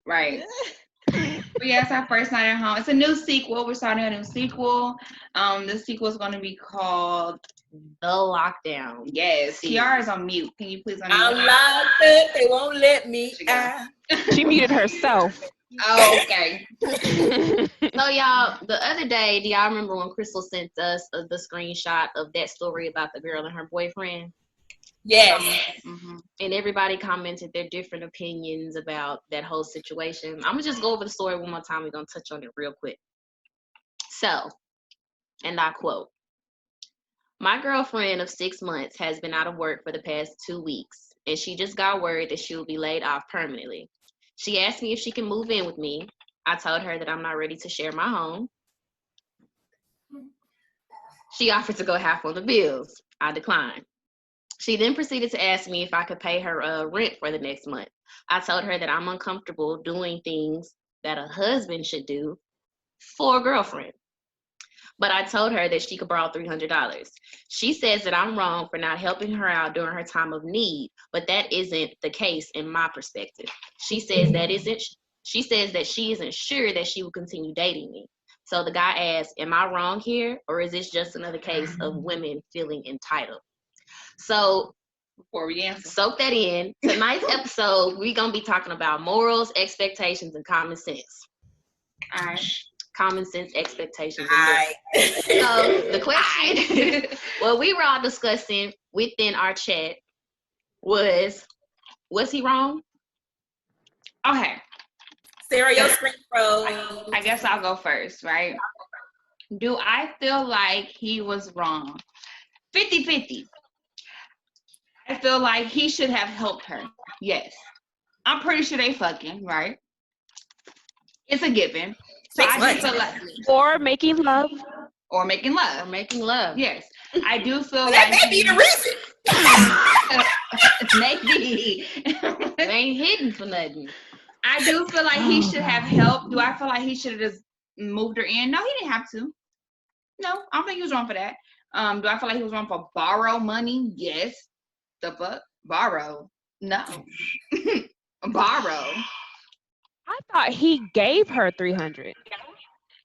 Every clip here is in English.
Right. But yeah, it's our first night at home. It's a new sequel. We're starting a new sequel. The sequel is going to be called The Lockdown. Yes. Kiara's on mute. Can you please unmute? I'm locked up. They won't let me out. She muted herself. Oh, okay. So y'all, the other day, do y'all remember when Crystal sent us the screenshot of that story about the girl and her boyfriend? Yes. Mm-hmm. And everybody commented their different opinions about that whole situation. I'm gonna just go over the story one more time. We're gonna touch on it real quick. So, and I quote, "My girlfriend of 6 months has been out of work for the past 2 weeks, and she just got word that she will be laid off permanently. She asked me if she can move in with me. I told her that I'm not ready to share my home. She offered to go half on the bills. I declined. She then proceeded to ask me if I could pay her rent for the next month. I told her that I'm uncomfortable doing things that a husband should do for a girlfriend. But I told her that she could borrow $300. She says that I'm wrong for not helping her out during her time of need, but that isn't the case in my perspective. She says that she isn't sure that she will continue dating me. So the guy asked, am I wrong here, or is this just another case of women feeling entitled? So before we answer, soak that in. Tonight's episode, we're going to be talking about morals, expectations, and common sense. All right. Common sense, expectations. All right. So the question, what we were all discussing within our chat was he wrong? Okay. Sarah, your screen froze. I guess I'll go first, right? Do I feel like he was wrong? 50-50. I feel like he should have helped her. Yes. I'm pretty sure they fucking, right? It's a given. So I do feel like, or making love. Or making love. Or making love. Yes. I do feel like that may be the reason. Maybe. They ain't hidden for nothing. I do feel like he should have helped. Do I feel like he should have just moved her in? No, he didn't have to. No, I don't think he was wrong for that. Do I feel like he was wrong for borrow money? Yes. The fuck? Borrow? No. Borrow. I thought he gave her $300.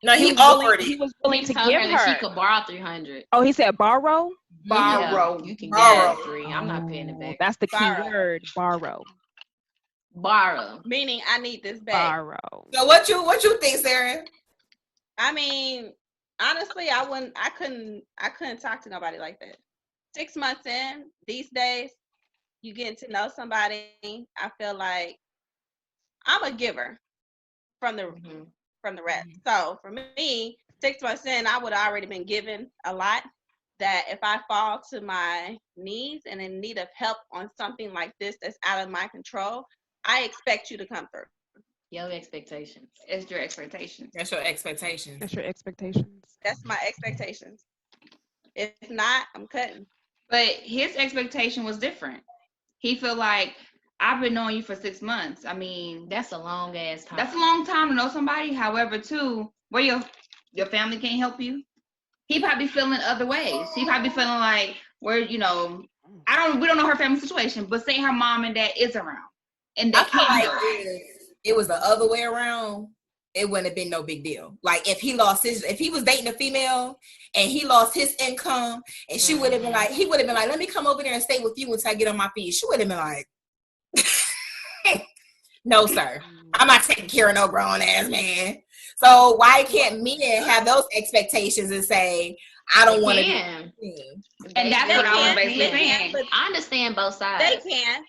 No, he offered it. He was willing to give her. That she could borrow $300. Oh, he said borrow? Borrow. Yeah, you can borrow. get $3. I'm not paying it back. That's the key word, borrow. Borrow. Meaning I need this back. Borrow. So what you think, Sarah? I mean, honestly, I couldn't talk to nobody like that. 6 months in, these days, you getting to know somebody. I feel like I'm a giver from the rest. So for me, 6 months in, I would have already been given a lot. That if I fall to my knees and in need of help on something like this that's out of my control, I expect you to come through. Your expectations. It's your expectations. That's your expectations. That's your expectations. That's my expectations. If not, I'm cutting. But his expectation was different. He feel like, I've been knowing you for 6 months. I mean, that's a long ass time. That's a long time to know somebody. However, too, where your family can't help you. He probably feeling other ways. He probably feeling like we don't know her family situation, but say her mom and dad is around. And they can't help. It was the other way around, it wouldn't have been no big deal. Like if he was dating a female and he lost his income and he would have been like, let me come over there and stay with you until I get on my feet. She would have been like, no, sir. I'm not taking care of no grown ass man. So why can't men have those expectations and say, I don't want to be? And that's what I was basically saying. I understand both sides. They can.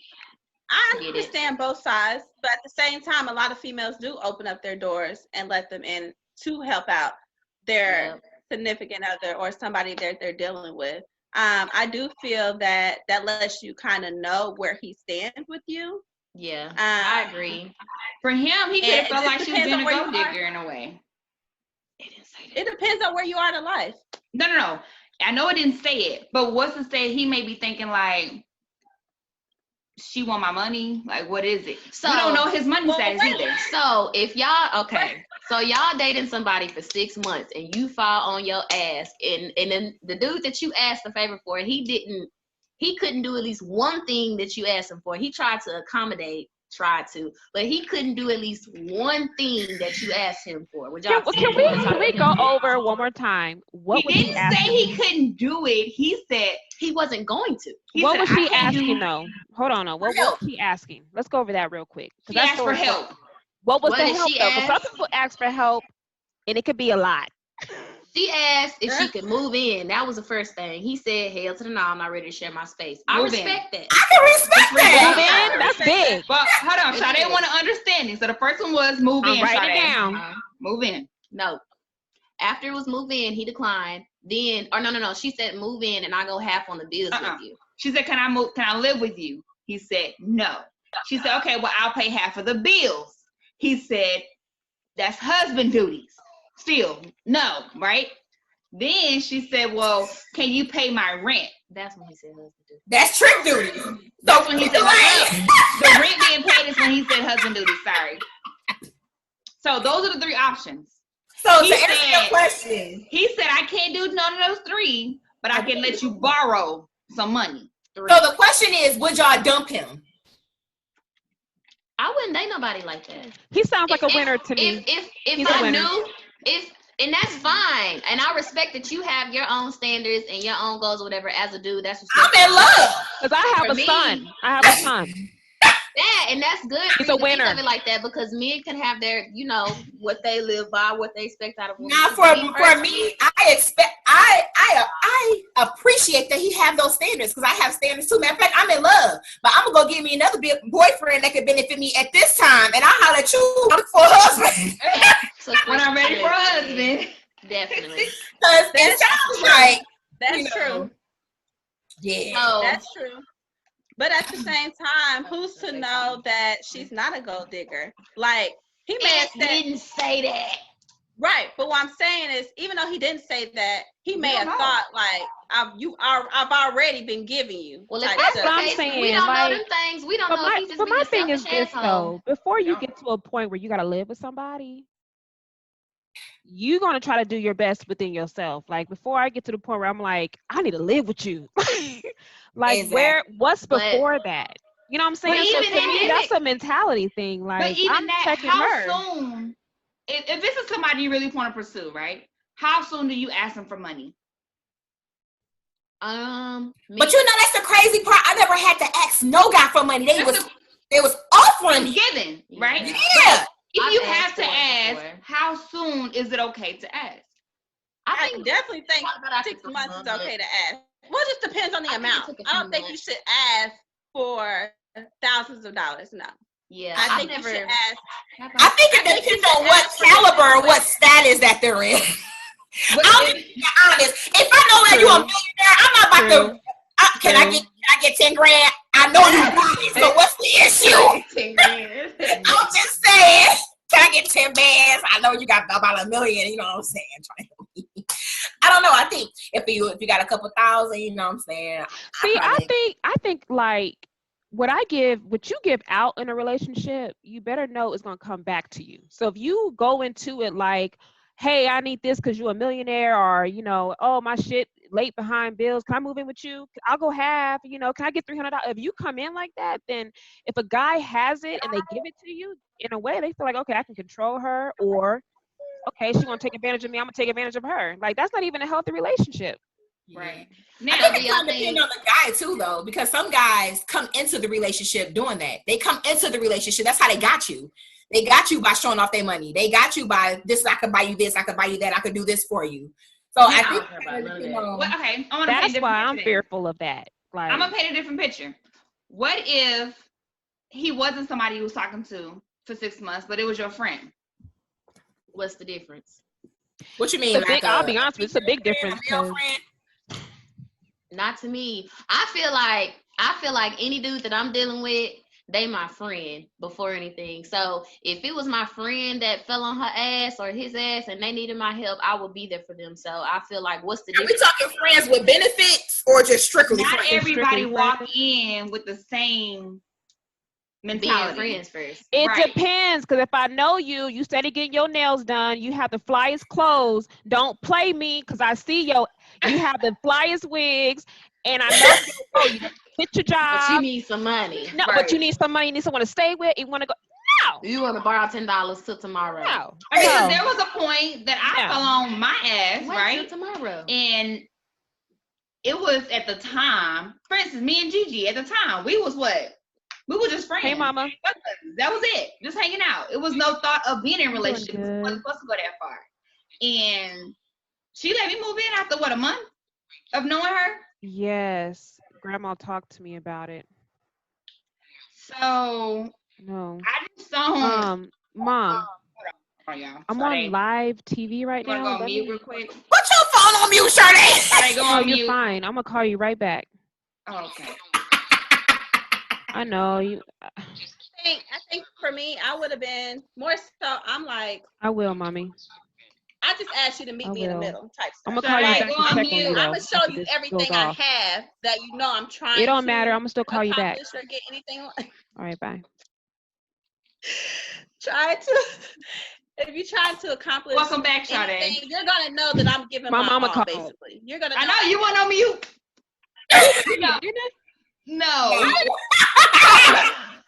I understand both sides, but at the same time, a lot of females do open up their doors and let them in to help out. their significant other or somebody that they're dealing with. I do feel that lets you kind of know where he stands with you. Yeah, I agree. For him, he could have felt like she was being a where gold digger in a way. It didn't say that. It depends on where you are in life. No. I know it didn't say it, but what's to say he may be thinking like, she want my money? Like, what is it? So we don't know his money status either. So if y'all so y'all dating somebody for 6 months and you fall on your ass, and then the dude that you asked a favor for, he couldn't do at least one thing that you asked him for. He tried to accommodate, but he couldn't do at least one thing that you asked him for. Can we go over one more time? He didn't say he couldn't do it. He said he wasn't going to. What was she asking though? Hold on. What was she asking? Let's go over that real quick. She asked for help. What was the help though? Because some people ask for help and it could be a lot. She asked if she could move in. That was the first thing. He said, hell to the no, I'm not ready to share my space. I respect that. I can respect that. Move in, that's big. But hold on, Sade want to understand it. So the first one was move in. Write it down. Move in. No. After it was move in, he declined. Then, or no. She said move in and I go half on the bills with you. She said, can I live with you? He said, no. She said, okay, well, I'll pay half of the bills. He said, that's husband duties. Still, no, right? Then she said, well, can you pay my rent? That's when he said husband duties. That's trick duties. That's when he said the rent being paid is when he said husband duties. Sorry. So those are the three options. So to answer your question, he said, I can't do none of those three, but I can let you borrow some money. So the question is, would y'all dump him? I wouldn't date nobody like that. He sounds like a winner to me. If I knew, and that's fine, and I respect that you have your own standards and your own goals or whatever as a dude. That's I'm in love because I have a son. I have a son. Yeah, and that's good. He's a winner. Think of it like that because men can have their, what they live by, what they expect out of women. Now, for me, I appreciate that he have those standards because I have standards too. Matter of fact, I'm in love, but I'm gonna go get me another boyfriend that could benefit me at this time, and I'll holler at you for a husband. So when I'm ready for a husband, definitely. Because it sounds like that's true. Yeah, that's true. But at the same time, who's to know that she's not a gold digger? Like, he may have said, didn't say that. Right. But what I'm saying is, even though he didn't say that, he may have thought, like, I've already been giving you. Well, like, that's what I'm saying. We don't know them things. We don't know if he's just being my thing is this, asshole. though. Before you get to a point where you got to live with somebody, you're going to try to do your best within yourself. Like, before I get to the point where I'm like, I need to live with you. Like, exactly. what's before that? You know what I'm saying? But So even to me, that's a mentality thing. Like, but even I'm that, checking how her. soon, if this is somebody you really want to pursue, right? How soon do you ask them for money? But that's the crazy part. I never had to ask no guy for money. They was offering me. Giving, right? Yeah. If you have to ask, how soon is it okay to ask? I definitely think 6 months is okay to ask. Well, it just depends on the amount. I don't think you should ask for thousands of dollars. No. Yeah, I think you should ask. I think it depends on what caliber or what status that they're in. I'll be honest. If I know that you're a millionaire, I'm not about to. Can I get 10 grand? I know you got it. So what's the issue? 10 grand. I'm just saying. Can I get 10 bands? I know you got about $1 million. You know what I'm saying? I don't know. I think if you got a couple thousand, you know what I'm saying. See, I think like what you give out in a relationship, you better know it's gonna come back to you. So if you go into it like, hey, I need this because you're a millionaire, or oh, my shit late behind bills, can I move in with you? I'll go half, can I get $300? If you come in like that, then if a guy has it and they give it to you, in a way they feel like, okay, I can control her, or okay, she's gonna take advantage of me, I'm gonna take advantage of her. Like, that's not even a healthy relationship. Right. Now, I think it kind of depends on the guy too, though, because some guys come into the relationship doing that. They come into the relationship. That's how they got you. They got you by showing off their money. They got you by this. I could buy you this. I could buy you that. I could do this for you. So I think okay. That's why I'm fearful of that. Like, I'm gonna paint a different picture. What if he wasn't somebody you was talking to for 6 months, but it was your friend? What's the difference? What you mean? Like I'll be honest with you, it's a big difference. Not to me. I feel like any dude that I'm dealing with, they my friend before anything. So if it was my friend that fell on her ass or his ass and they needed my help, I would be there for them. So I feel like what's the difference? Are we talking friends with benefits or just strictly Not friends? everybody walk in with the same mentality. Being friends first. It Right. depends, because if I know you, you steady getting your nails done, you have the flyest clothes. Don't play me, because I see you have the flyest wigs, and I know you quit your job. But you need some money. No, Right. but you need some money. You need someone to stay with. You want to go? No. You want to borrow $10 till tomorrow? No. Because there was a point that I fell on my ass, Wait right? till tomorrow. And it was at the time, for instance, me and Gigi at the time, we was what? We were just friends. Hey, mama. That was it. Just hanging out. It was no thought of being in a relationship. We wasn't supposed to go that far. And she let me move in after what, a month of knowing her? Yes. Grandma talked to me about it. So No. I just don't. Mom. Oh, y'all. I'm on live TV right You now. wanna go on mute real quick? Put your phone on mute, Sade. Go Oh, on you're mute. fine. I'm gonna call you right back. Oh, okay. I know you. I think for me, I would have been more so. I'm like, I will, mommy. I just asked you to meet me in the middle type stuff. I'm gonna call you back Go and on check on mute. you. I'm Though, gonna show after you this everything goes I off. have that you know I'm trying. It don't to matter. I'm gonna still call you back. accomplish or get anything. All right, bye. If you're trying to accomplish Welcome back, Sade. anything, you're gonna know that I'm giving My my mama all, called. basically. You're gonna. I know you want on mute. No.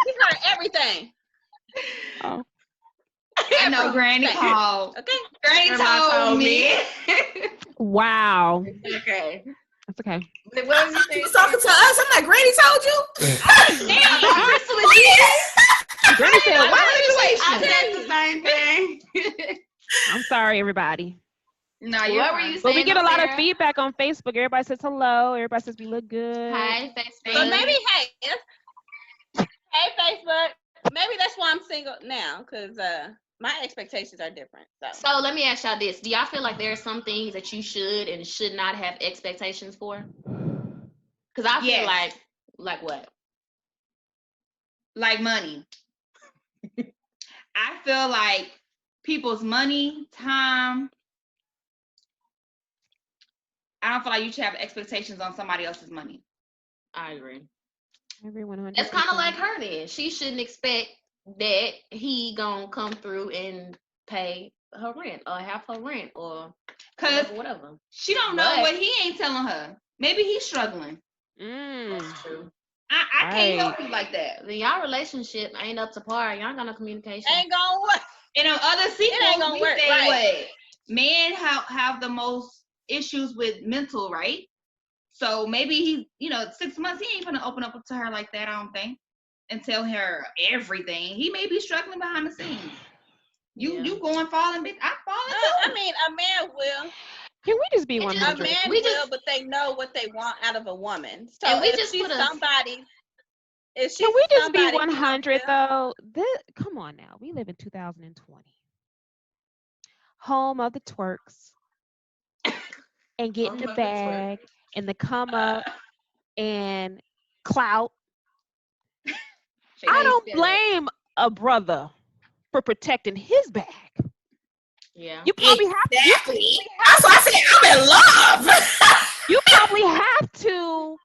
We heard everything. Oh. I know Granny called. Okay. Granny told me. Wow. Okay. That's okay. What was you You saying? was talking to us. I'm like, Granny told you. Granny said, What "What?" I situation? said the same thing. I'm sorry, everybody. No, you're What were fine. you saying? But we get a lot of Sarah? feedback on Facebook. Everybody says hello. Everybody says we look good. Hi, Facebook. But maybe, hey, Facebook. Maybe that's why I'm single now, because my expectations are different. So let me ask y'all this: do y'all feel like there are some things that you should and should not have expectations for? Because I feel like what? Like money. I feel like people's money, time. I don't feel like you should have expectations on somebody else's money. I agree. Every 100. It's kind of like her then. She shouldn't expect that he gonna come through and pay her rent or half her rent or Cause whatever. she don't know what he ain't telling her. Maybe he's struggling. That's true. I can't help you like that. Then y'all relationship ain't up to par. Y'all got no communication. Ain't gonna work. And on other sequels, ain't gonna we work, say right. what? Men have the most issues with mental, right? So maybe he, 6 months, he ain't gonna open up to her like that, I don't think, and tell her everything. He may be struggling behind the scenes. You going falling, bitch. I'm falling too. I mean, a man will. Can we just be A 100? man will, but they know what they want out of a woman. So And we if just she's put a- somebody, if she's Can we just be somebody 100 though? Come on now. We live in 2020. Home of the twerks. And getting the bag and the come up and clout. I don't blame a brother for protecting his bag. Yeah. You probably have to. Exactly. That's why I said I'm in love. You probably have to.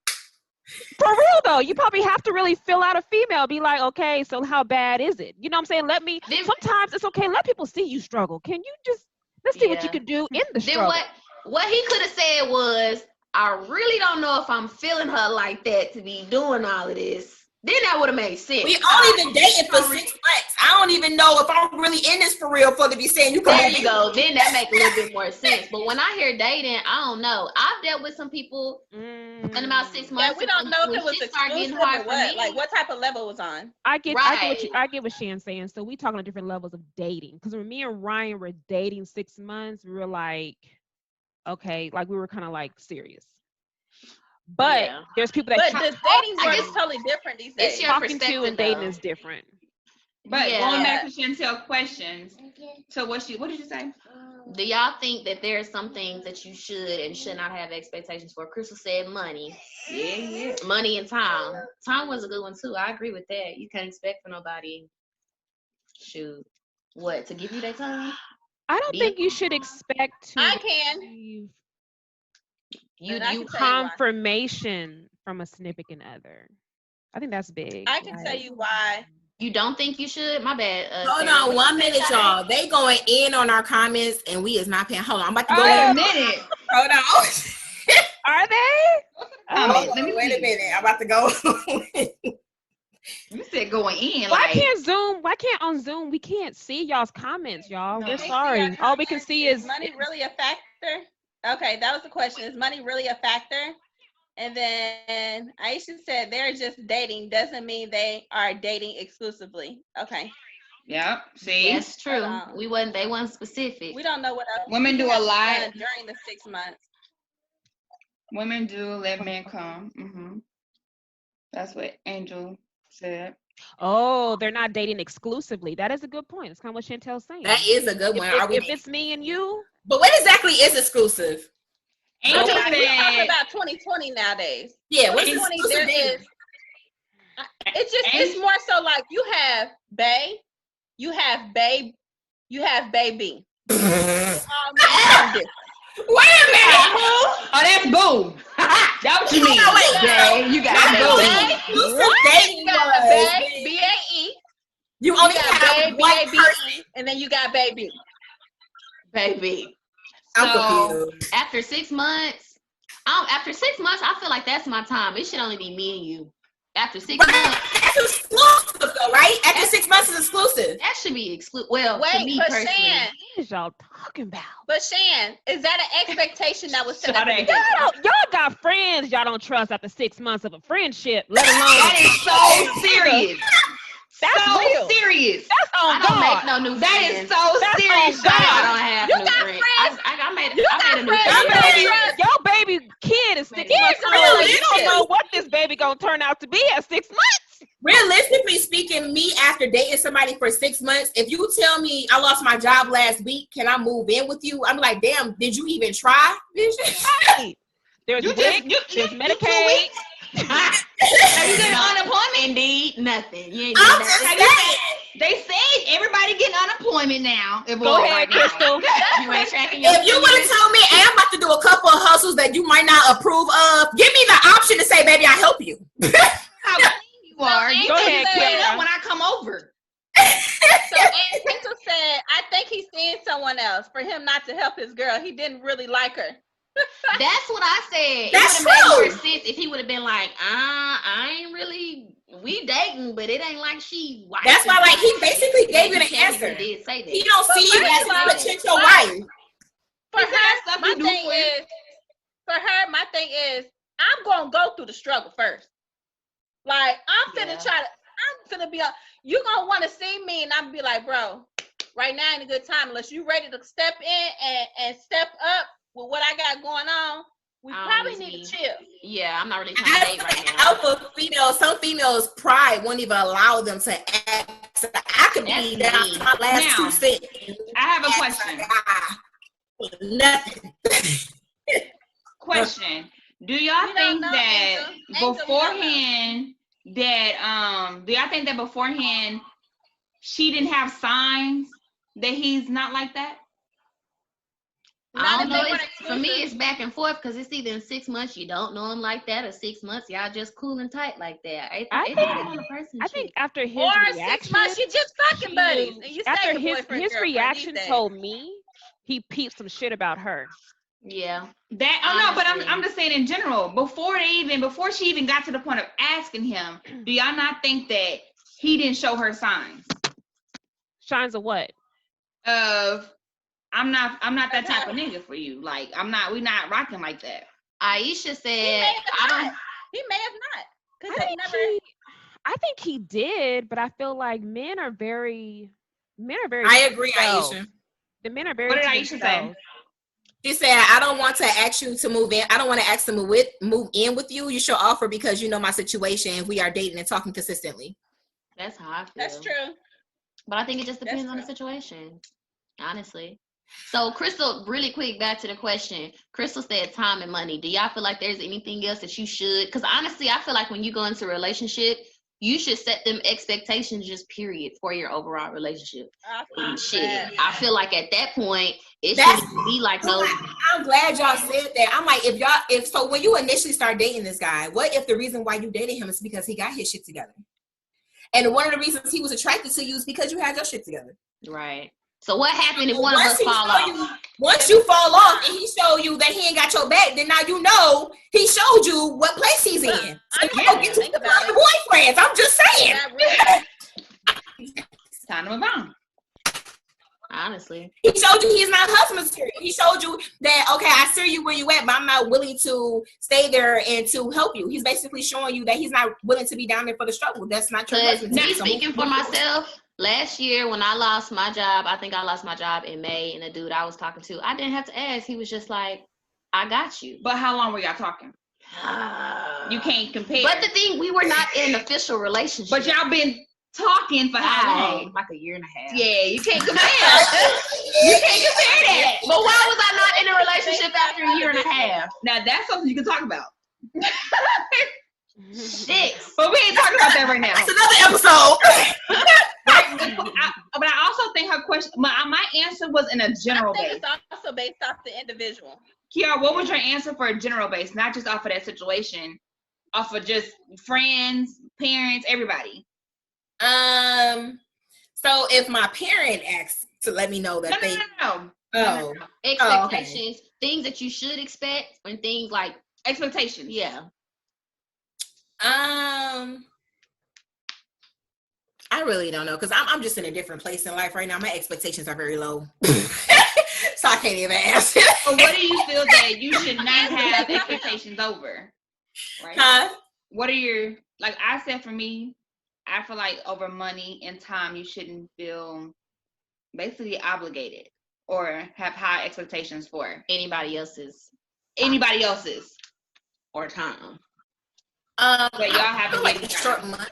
For real though, you probably have to really fill out a female. Be like, okay, so how bad is it? You know what I'm saying? Sometimes it's okay. Let people see you struggle. Can you just let's see what you can do in the struggle. Then what he could have said was, I really don't know if I'm feeling her like that to be doing all of this. Then that would have made sense. We only been dating for 6 months. I don't even know if I'm really in this for real for to be saying you come. There you go. Then that make a little bit more sense. But when I hear dating, I don't know. I've dealt with some people in about 6 months. Yeah, we don't know if it was exclusive or what. Like what type of level was on. I get what Shan's saying. So we talking on different levels of dating. Because when me and Ryan were dating 6 months, we were like, okay, like we were kind of like serious. But there's people that the dating world is totally different these days. It's your talking to perspective, and dating though. is different. But Yeah. going back to Chantel's questions, so what did you say? Do y'all think that there are some things that you should and should not have expectations for? Crystal said money. Yeah. Money and time. Time was a good one too. I agree with that. You can't expect for nobody, shoot, what, to give you that time? I don't think you should expect to I can. receive And I You can tell you why. confirmation from a significant other. I think that's big. I can tell you why. you don't think you should? My bad. Hold Sarah. on 1 minute, y'all. They going in on our comments and we is not paying. Hold on, I'm about to go Wait a in. minute. Hold on. Are they? Comment. Let me Wait see. a minute. I'm about to go. You said going in. Why Like, can't on Zoom we can't see y'all's comments, y'all? No. We're They see sorry. All we can see is money really a factor? Okay, that was the question. Is money really a factor? And then Aisha said they're just dating doesn't mean they are dating exclusively. Okay. yep. See, That's true. Hold on. They wasn't specific. We don't know what else Women do a has lot. done during the 6 months. women do let men come. That's what Angel said. oh, they're not dating exclusively. That is a good point. It's kind of what Chantel's saying. That is a good one. If it's me and you, But what exactly is exclusive? Angel We're talking said, about 2020 nowadays. Yeah, what's 2020, exclusive there dating? is. It's more so like you have bae, you have babe, you have baby. Wait a "Hey, minute. boo." Oh, that's boo. That's what you mean. No, wait. Bae, you got boo. Exclusive dating You got was bae, B-A-E. you You only got have babe, one B-A-B-E, person. and then you got baby. Baby. I'm So confused. after 6 months, I feel like that's my time. It should only be me and you. After 6 Right, months, that's exclusive though, right? After 6 months is exclusive. that should be exclusive. Well, to Wait, me but personally. Shan, what is y'all talking about? but Shan, is that an expectation that was set up? Shut in the it. beginning? Y'all got friends y'all don't trust after 6 months of a friendship, let alone That is so serious. That's so real. serious. That's on I don't God. make no new That friends. is so That's serious. on Shut God. I up. don't have You new got friends. friends. I made a got new friends. Your friend. You baby, trust. your baby kid is 6 Years months of old. You don't relationship. know what this baby gonna turn out to be at 6 months. Realistically speaking, me after dating somebody for 6 months, if you tell me I lost my job last week, can I move in with you? I'm like, damn, did you even try? Right. There's You WIC, just there's you 2 Medicaid. weeks. Have you getting unemployment? Indeed, nothing. You ain't I'm doing just nothing. saying. They said everybody getting unemployment now. Go ahead, Crystal. You ain't tracking your If you would have told me, hey, I'm about to do a couple of hustles that you might not approve of, give me the option to say, baby, I'll help you. How clean you are. You Go can ahead, clean Kiara. up when I come over. So Aunt Crystal said, I think he's seeing someone else for him not to help his girl. He didn't really like her. That's what I said. That's It would have made more true. sense if he would have been like, I ain't really, we dating, but it ain't like she. That's why, like, he basically gave you the He answer. did say that. He don't But see you first as of all, a potential wife. For He said her, stuff my he do thing for you. is, my thing is, I'm gonna go through the struggle first. Like, I'm finna be you gonna want to see me, and I'm be like, bro, right now ain't a good time unless you ready to step in and step up with what I got going on. We probably need to chill. Yeah, I'm not really trying to date right now. Alpha females, some females' pride won't even allow them to ask. I could be That's down me. to my last Now, 2 cents. I have a question. Nothing. Question. Do y'all We don't think know, that Angel. Angel, we don't beforehand do y'all think that beforehand she didn't have signs that he's not like that? I don't if know. they weren't For me, exclusive. it's back and forth because it's either in 6 months you don't know him like that, or 6 months y'all just cool and tight like that. It depends on the person. I think after his Or 6 reaction, months, you just fucking buddies, and you after stay your boyfriend, his girlfriend reaction these days. told me he peeped some shit about her. Yeah. That no, but Honestly. I'm just saying in general. Before she even got to the point of asking him, do y'all not think that he didn't show her signs Shines of what? of I'm not that type of nigga for you. Like we not rocking like that. Aisha He said, may have I not. don't. He may have not. Because I they think never. I think he did, but I feel like men are very. I agree, themselves. Aisha. The men are very. What did to Aisha say? themselves. She said, I don't want to ask you to move in. I don't want to ask to move in with you. You should offer because you know my situation. We are dating and talking consistently. That's how I feel. That's true. But I think it just depends on the situation, honestly. So, Crystal, really quick, back to the question. Crystal said time and money. Do y'all feel like there's anything else that you should? Because honestly, I feel like when you go into a relationship, you should set them expectations, just period, for your overall relationship. I feel like at that point, it shouldn't be like no. I'm glad y'all said that. I'm like, if so, when you initially start dating this guy, what if the reason why you dated him is because he got his shit together? And one of the reasons he was attracted to you is because you had your shit together. Right. So what happened if one of us fall off? Once you fall off and he show you that he ain't got your back, then now you know he showed you what place he's in. So you don't get to think about the boyfriends. I'm just saying. It's time to move on. Honestly, he showed you he's not husband material. He showed you that, okay, I see you where you at, but I'm not willing to stay there and to help you. He's basically showing you that he's not willing to be down there for the struggle. That's not your husband. Not speaking for myself. Last year when I lost my job, I think I lost my job in May, and the dude I was talking to, I didn't have to ask. He was just like, I got you. But how long were y'all talking? You can't compare. But the thing, we were not in an official relationship. But y'all been talking for how long? Like a year and a half. Yeah, you can't compare. You can't compare that. But why was I not in a relationship after a year and a half? Now that's something you can talk about. Shit. But we ain't talking about that right now. That's another episode. But I also think her question, my answer was in a general base. It's also based off the individual. Kiara, what was your answer for a general base, not just off of that situation, off of just friends, parents, everybody? So if my parent asks to let me know that No. Expectations, things that you should expect, and things like Expectations. yeah. I really don't know, because I'm just in a different place in life right now. My expectations are very low. So I can't even answer. But what do you feel that you should not have expectations over? Right? Huh? What are your, like I said, for me, I feel like over money and time, you shouldn't feel basically obligated or have high expectations for Anybody else's or time. But y'all haven't like a short month.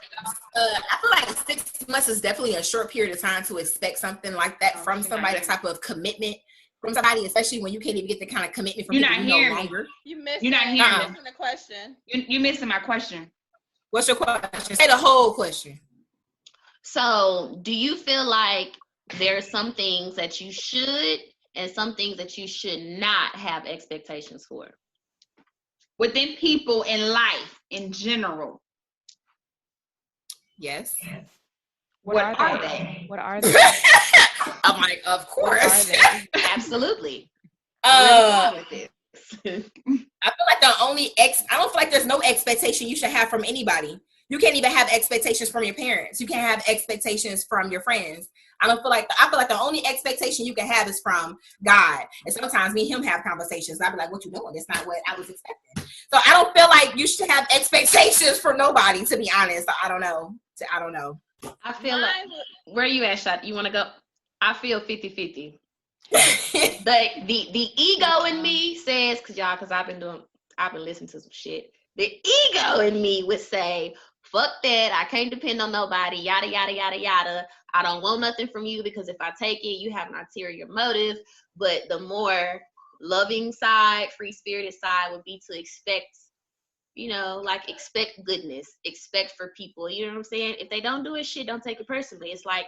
I feel like 6 months is definitely a short period of time to expect something like that from somebody, the type of commitment from somebody, especially when you can't even get the kind of commitment from people you know longer. You're not hearing the question. You're missing my question. What's your question? Say the whole question. So, do you feel like there are some things that you should and some things that you should not have expectations for? Within people in life in general. Yes. What are they? What are they? I'm like, of course. Absolutely. I feel like I don't feel like there's no expectation you should have from anybody. You can't even have expectations from your parents. You can't have expectations from your friends. I feel like the only expectation you can have is from God. And sometimes me and him have conversations. I'll be like, what you doing? That's not what I was expecting. So I don't feel like you should have expectations for nobody, to be honest. I don't know. I feel like, where you at, Shot? You want to go? I feel 50-50. the ego in me says, because I've been listening to some shit. The ego in me would say, fuck that, I can't depend on nobody, yada, yada, yada, yada. I don't want nothing from you because if I take it, you have an ulterior motive. But the more loving side, free-spirited side would be to expect, expect goodness, expect for people, you know what I'm saying? If they don't do it, shit, don't take it personally. It's like,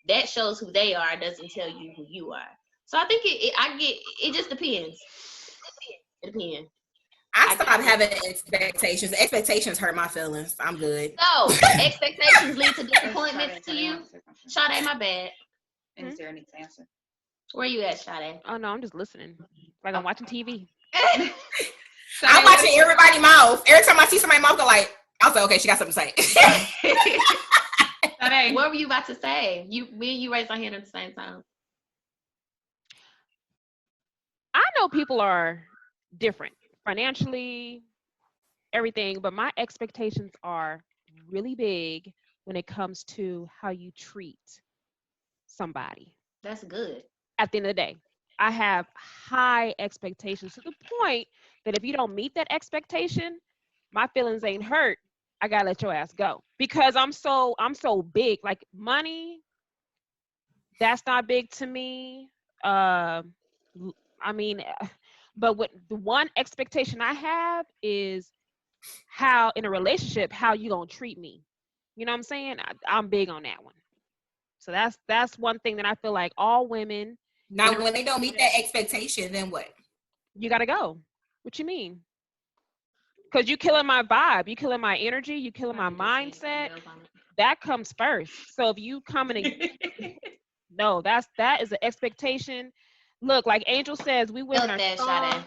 that shows who they are, doesn't tell you who you are. So I think it just depends. It depends. I stopped having expectations. Expectations hurt my feelings. I'm good. So, expectations lead to disappointments to you? Sade, my bad. And Sarah needs to answer. Where you at, Sade? Oh, no, I'm just listening. Like I'm watching TV. I'm watching everybody's mouth. Every time I see somebody's mouth, I was like, okay, she got something to say. What were you about to say? Me and you raised our hand at the same time. I know people are different financially, everything, but my expectations are really big when it comes to how you treat somebody. That's good. At the end of the day, I have high expectations to the point that if you don't meet that expectation, my feelings ain't hurt. I gotta let your ass go because I'm so big. Like money, That's not big to me. I mean, but what the one expectation I have is how in a relationship, how you gonna treat me. You know what I'm saying? I'm big on that one. So that's one thing that I feel like all women. Now, when they don't meet that expectation, then what? You gotta go. What you mean? Because you killing my vibe, you killing my energy, you killing my mindset. That comes first. So if you come in and no, that is an expectation. Look, like Angel says, we women are strong.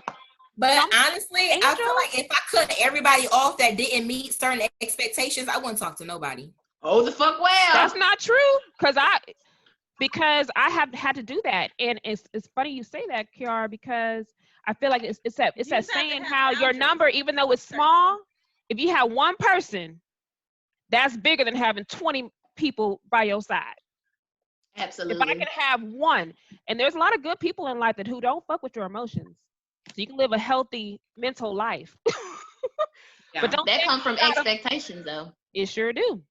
But honestly, I feel like if I cut everybody off that didn't meet certain expectations, I wouldn't talk to nobody. Oh, the fuck well. That's not true. Because I have had to do that. And it's funny you say that, Kiara, because I feel like it's that saying how your number, even though it's small, if you have one person, that's bigger than having 20 people by your side. Absolutely. If I could have one, and there's a lot of good people in life who don't fuck with your emotions. So you can live a healthy mental life. Yeah. But that comes from expectations, though. It sure do.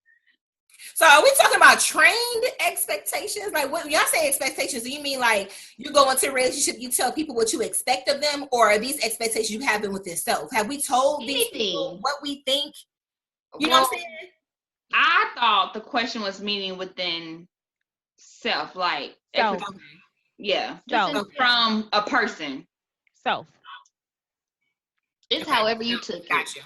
So are we talking about trained expectations? Like, what y'all say expectations? Do you mean like you go into a relationship, you tell people what you expect of them, or are these expectations you have with yourself? Have we told these people what we think? You know what I'm saying? I thought the question was meaning within self, like self. Yeah, self. From a person. Self. It's however you took it. Gotcha.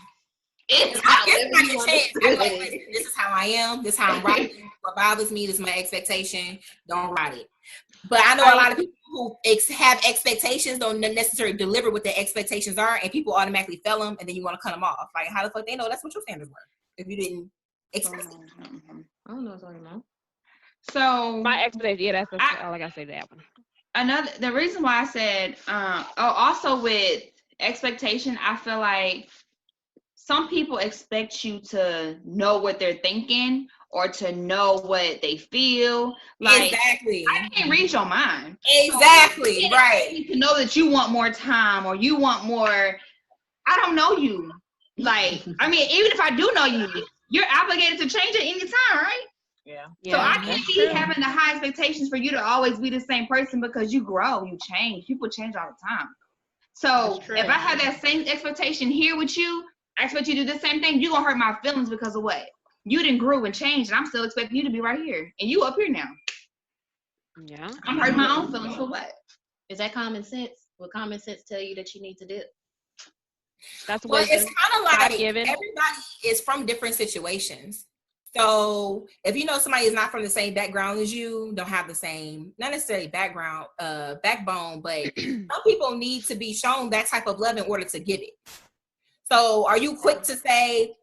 It's however you want to. This is how I am. This is how I'm rocking. What bothers me, this is my expectation. Don't write it. But I know a lot of people who have expectations don't necessarily deliver what their expectations are, and people automatically fail them, and then you want to cut them off. Like, how the fuck they know that's what your standards were if you didn't express it? I don't know what's going on. So my expectation, yeah, that's all I gotta say to that one. The reason why I said, also with expectation, I feel like some people expect you to know what they're thinking or to know what they feel. Like, exactly. I can't read your mind. Exactly. So right. You to know that you want more time or you want more. I don't know you. Like, I mean, even if I do know you, you're obligated to change at any time, right? Yeah. So I can't be having the high expectations for you to always be the same person because you grow, you change. People change all the time. So if I have that same expectation here with you, I expect you to do the same thing. You're going to hurt my feelings because of what? You didn't grow and change, and I'm still expecting you to be right here. And you up here now. Yeah. I'm hurting my own feelings for what? Is that common sense? Will common sense tell you that you need to do? That's well, it's kind of like everybody is from different situations. So if you know somebody is not from the same background as you, don't have the same, not necessarily background, backbone, but some people need to be shown that type of love in order to give it. So are you quick to say,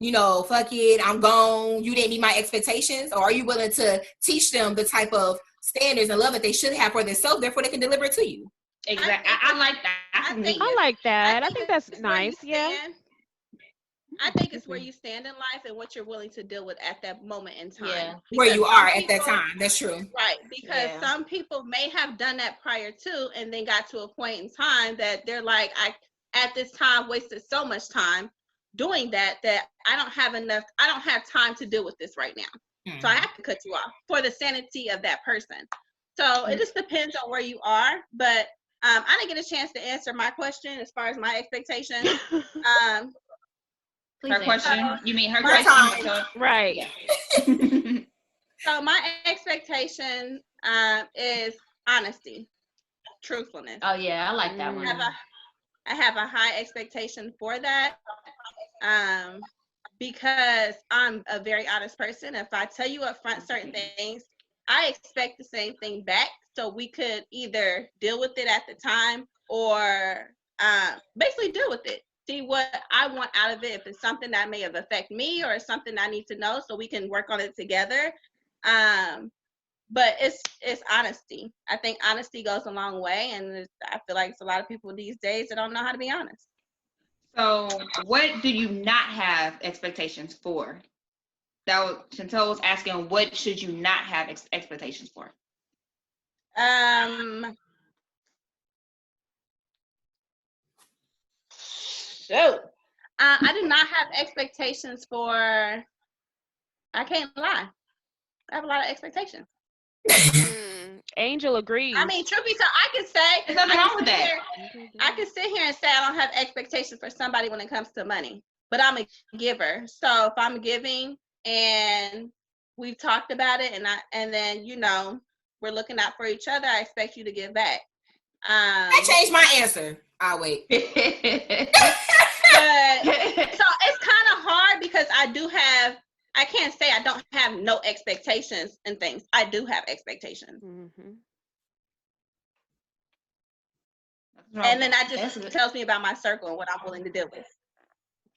you know, fuck it, I'm gone, you didn't meet my expectations? Or are you willing to teach them the type of standards and love that they should have for themselves, therefore they can deliver it to you? Exactly. I like that. I like that. I think that's nice. Yeah. I think it's where you stand in life and what you're willing to deal with at that moment in time. Yeah. Where you are at that time. That's true. Right. Because some people may have done that prior to and then got to a point in time that they're like, I at this time wasted so much time doing that I don't have time to deal with this right now. So I have to cut you off for the sanity of that person. So it just depends on where you are. But I didn't get a chance to answer my question as far as my expectations. Her question? You mean her question? Right. Yeah. So my expectation is honesty, truthfulness. Oh yeah, I like that one. I have a high expectation for that because I'm a very honest person. If I tell you up front certain things, I expect the same thing back. So we could either deal with it at the time or basically deal with it. See what I want out of it. If it's something that may have affected me or something I need to know so we can work on it together. But it's honesty. I think honesty goes a long way. And I feel like it's a lot of people these days that don't know how to be honest. So what do you not have expectations for? Chantel was asking, what should you not have expectations for? So I do not have expectations for, I can't lie. I have a lot of expectations. Angel agrees. I mean, truth be told, I can say There's nothing wrong with that. I can sit here and say I don't have expectations for somebody when it comes to money, but I'm a giver. So if I'm giving and we've talked about it, and then we're looking out for each other, I expect you to give back. I changed my answer. I'll wait. But, so it's kind of hard because I can't say I don't have no expectations and things. I do have expectations. Mm-hmm. And then that just tells me about my circle and what I'm willing to deal with.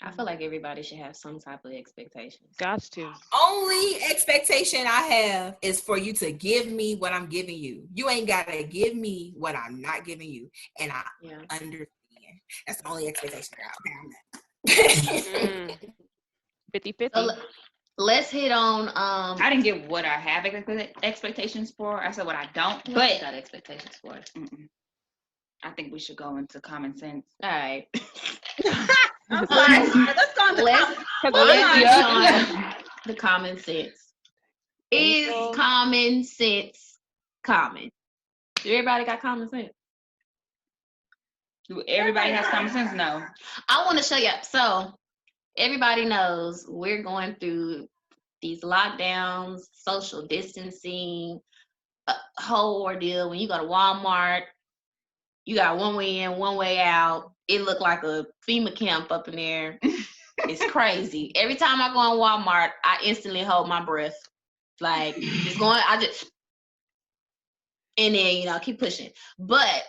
I feel like everybody should have some type of expectations. Got to. Only expectation I have is for you to give me what I'm giving you. You ain't gotta give me what I'm not giving you, and I understand. That's the only expectation I have. 50-50. So let's hit on. I didn't get what I have expectations for. I said what I don't. But got expectations for. I think we should go into common sense. All right. I'm sorry. Let's go on the common sense. Is common sense common? Do everybody got common sense? Do everybody has common sense? No. I want to show you. So everybody knows we're going through these lockdowns, social distancing, a whole ordeal. When you go to Walmart, you got one way in, one way out. It looked like a FEMA camp up in there. It's crazy. Every time I go in Walmart, I instantly hold my breath. Like, and then, keep pushing. But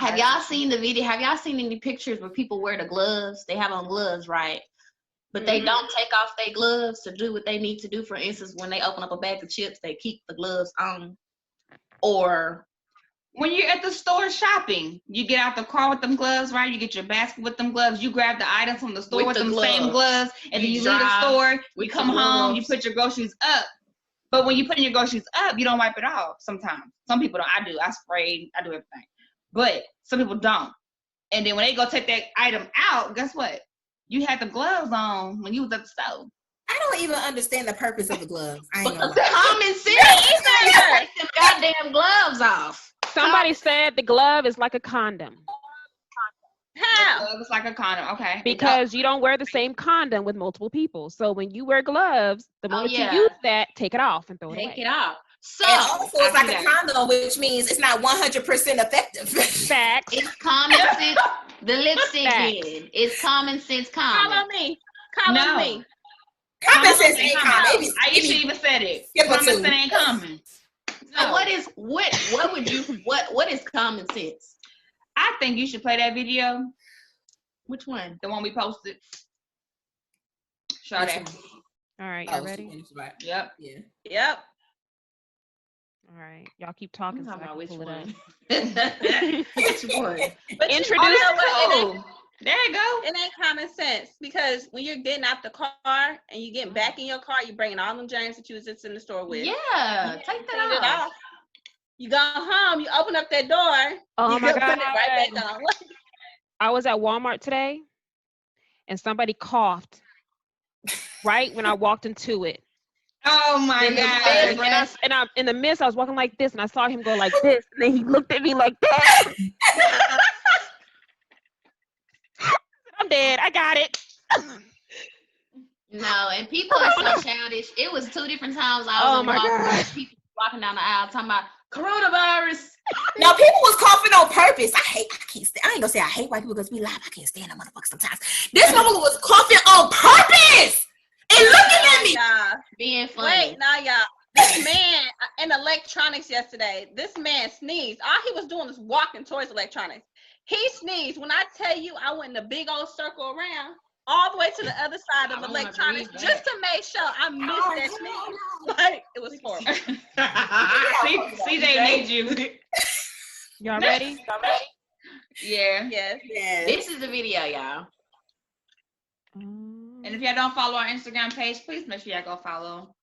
have y'all seen the video? Have y'all seen any pictures where people wear the gloves? They have on gloves, right? But they don't take off their gloves to do what they need to do. For instance, when they open up a bag of chips, they keep the gloves on. Or when you're at the store shopping, you get out the car with them gloves, right? You get your basket with them gloves. You grab the items from the store with them same gloves, and then you leave the store. You come home, you put your groceries up. But when you put your groceries up, you don't wipe it off sometimes. Some people don't. I do. I spray. I do everything. But some people don't. And then when they go take that item out, guess what? You had the gloves on when you was at the store. I don't even understand the purpose of the gloves. I ain't gonna common sense. Take them goddamn gloves off. Somebody said the glove is like a condom. How? The glove is like a condom. Okay. Because you don't wear the same condom with multiple people. So when you wear gloves, the moment you use that, take it off and throw it away. Take it off. So and also it's like a condom, which means it's not 100% effective. Facts. It's common sense. The lipstick did. It's common sense common. Call on me. Call on me. Common sense ain't common. Aisha even said it. Common sense ain't common. So what is common sense? I think you should play that video. Which one? The one we posted. Show that. All right, y'all ready? Yep. Yeah. Yep. All right, y'all keep talking. So I can pull it up. Which one? Introduce. There you go. It ain't common sense because when you're getting out the car and you getting back in your car, you're bringing all them germs that you was just in the store with. Yeah, take that off. You go home, you open up that door. Oh my God. Put it right back on. I was at Walmart today, and somebody coughed right when I walked into it. Oh my God. And I'm in the midst, I was walking like this, and I saw him go like this, and then he looked at me like that. I'm dead. I got it. No, and people are so childish. It was 2 different times I was in Walmart. People walking down the aisle talking about coronavirus. No, people was coughing on purpose. I ain't gonna say I hate white people because we live. I can't stand them motherfuckers sometimes. This motherfucker was coughing on purpose and looking at me. Being funny. Wait, now y'all. This man in electronics yesterday, this man sneezed. All he was doing was walking towards electronics. He sneezed. When I tell you, I went in a big old circle around all the way to the other side of electronics just to make sure I missed that sneeze. Like, it was horrible. CJ made you. Y'all ready? Yeah. Yes. This is the video, y'all. And if y'all don't follow our Instagram page, please make sure y'all go follow.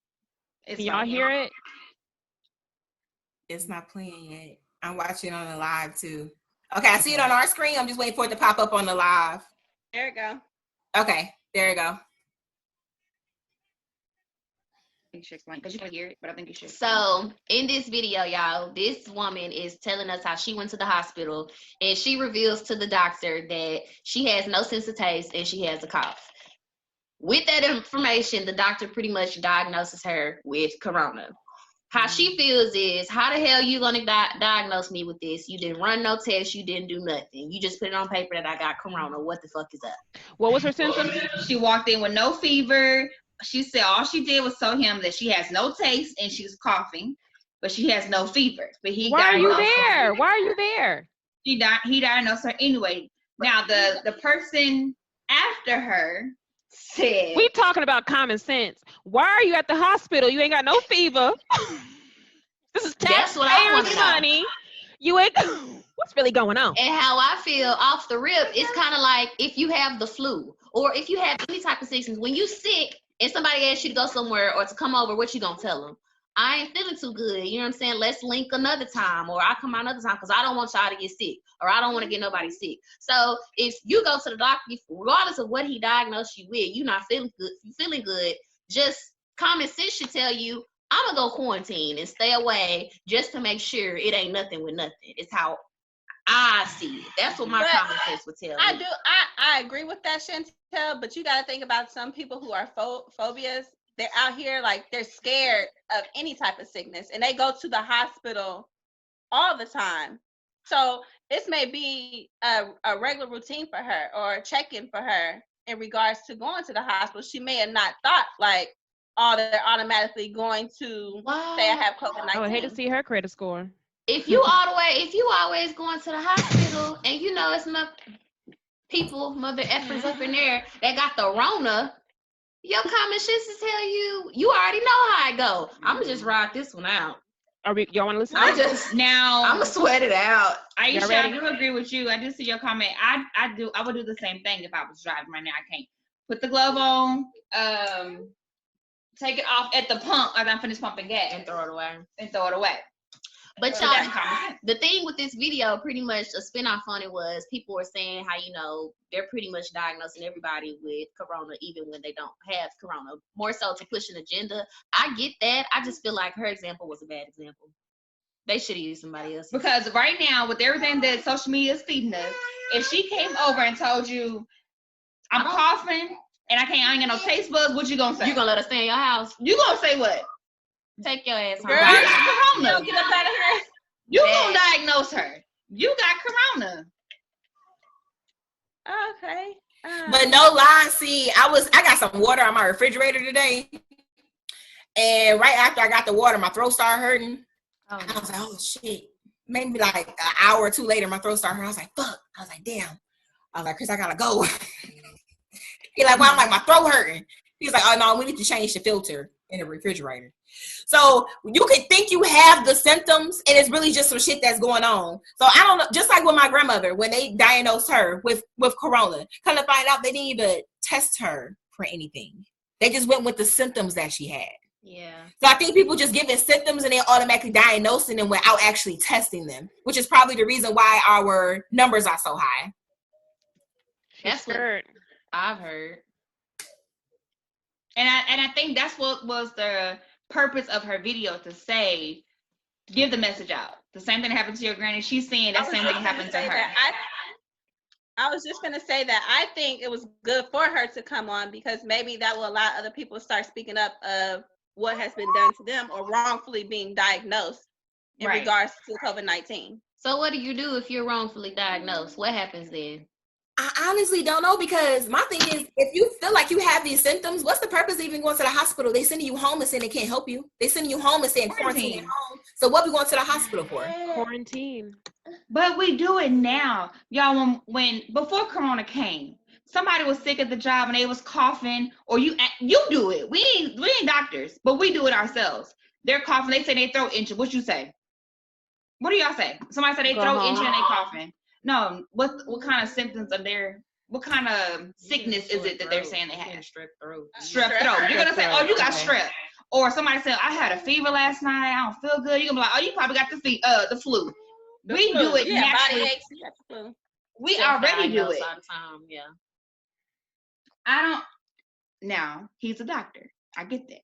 Can y'all hear it? It's not playing yet. I'm watching on the live too. Okay, I see it on our screen. I'm just waiting for it to pop up on the live. There you go. Okay, there you go. You should explain because you can hear it, but I think you should. So in this video, y'all, this woman is telling us how she went to the hospital and she reveals to the doctor that she has no sense of taste and she has a cough. With that information, the doctor pretty much diagnoses her with corona. How she feels is, how the hell you gonna diagnose me with this? You didn't run no tests, you didn't do nothing. You just put it on paper that I got corona. What the fuck is up? What was her symptoms? She walked in with no fever. She said all she did was tell him that she has no taste and she's coughing, but she has no fever. But he Why are you diagnosed her. there? Why are you there? He diagnosed her anyway. Now the person after her said, We talking about common sense. Why are you at the hospital? You ain't got no fever. This is That's what I wanna taxpayers' know. money. You ain't. What's really going on? And how I feel off the rip, it's kind of like if you have the flu or if you have any type of sickness, when you sick and somebody asks you to go somewhere or to come over, what you gonna tell them? I ain't feeling too good. You know what I'm saying? Let's link another time, or I'll come out another time because I don't want y'all to get sick, or I don't want to get nobody sick. So if you go to the doctor, regardless of what he diagnosed you with, you're not feeling good, you feeling good, just common sense should tell you, I'm gonna go quarantine and stay away just to make sure it ain't nothing with nothing. It's how I see it. That's what my common sense would tell me. I agree with that, Chantel, but you got to think about some people who are phobias. They're out here like they're scared of any type of sickness and they go to the hospital all the time. So this may be a regular routine for her or a check-in for her in regards to going to the hospital. She may have not thought like, oh, they're automatically going to say I have COVID-19. I would hate to see her credit score. If you always going to the hospital and you know it's people, mother effers up in there that got the Rona, your common sense to tell you, you already know how I go. I'ma just ride this one out. Y'all want to listen? I'ma sweat it out. Aisha, I do agree with you. I do see your comment. I would do the same thing if I was driving right now. I can't put the glove on, take it off at the pump as I'm finished pumping gas And throw it away. But y'all, the thing with this video, pretty much a spin-off on it was people were saying how, you know, they're pretty much diagnosing everybody with corona even when they don't have corona, more so to push an agenda. I get that. I just feel like her example was a bad example. They should have used somebody else. Because right now, with everything that social media is feeding us, if she came over and told you, I'm coughing and I ain't got no taste buds, what you gonna say? You gonna let her stay in your house? You gonna say what? Take your ass home. Girl, you got corona. Get up out of here. You gonna diagnose her. You got corona. Okay. But no lie, see, I got some water on my refrigerator today. And right after I got the water, my throat started hurting. I was like, oh shit. Maybe like an hour or two later, my throat started hurting. I was like, fuck. I was like, damn. I was like, Chris, I gotta go. He's like, well, I'm like, my throat hurting. He's like, oh no, we need to change the filter in the refrigerator. So you could think you have the symptoms and it's really just some shit that's going on. So I don't know, just like with my grandmother, when they diagnosed her with corona, come to find out they didn't even test her for anything. They just went with the symptoms that she had. Yeah. So I think people just giving symptoms and they automatically diagnosing them without actually testing them, which is probably the reason why our numbers are so high. That's what I've heard. And I think that's what was the purpose of her video, to say, give the message out. The same thing that happened to your granny. She's saying that same thing happened to her. I was just going to say that I think it was good for her to come on because maybe that will allow other people to start speaking up of what has been done to them or wrongfully being diagnosed in regards to COVID-19. So what do you do if you're wrongfully diagnosed? What happens then? I honestly don't know, because my thing is, if you feel like you have these symptoms, what's the purpose of even going to the hospital? They sending you home and saying they can't help you. They sending you home and saying quarantine at home. So what we going to the hospital for? Quarantine. But we do it now. Y'all, when before Corona came, somebody was sick at the job and they was coughing, or you do it. We ain't doctors, but we do it ourselves. They're coughing, they say they throat itching. What you say? What do y'all say? Somebody said they throat itching and they coughing. No, what kind of symptoms are there? What kind of sickness is it that they're saying they have? Strep throat. Strep throat. You're gonna say, oh, you got strep. Or somebody said, I had a fever last night. I don't feel good. You're gonna be like, oh, you probably got the flu. We do it naturally. Body aches, you got the flu. We already do it. All the time, yeah. I don't. Now he's a doctor. I get that.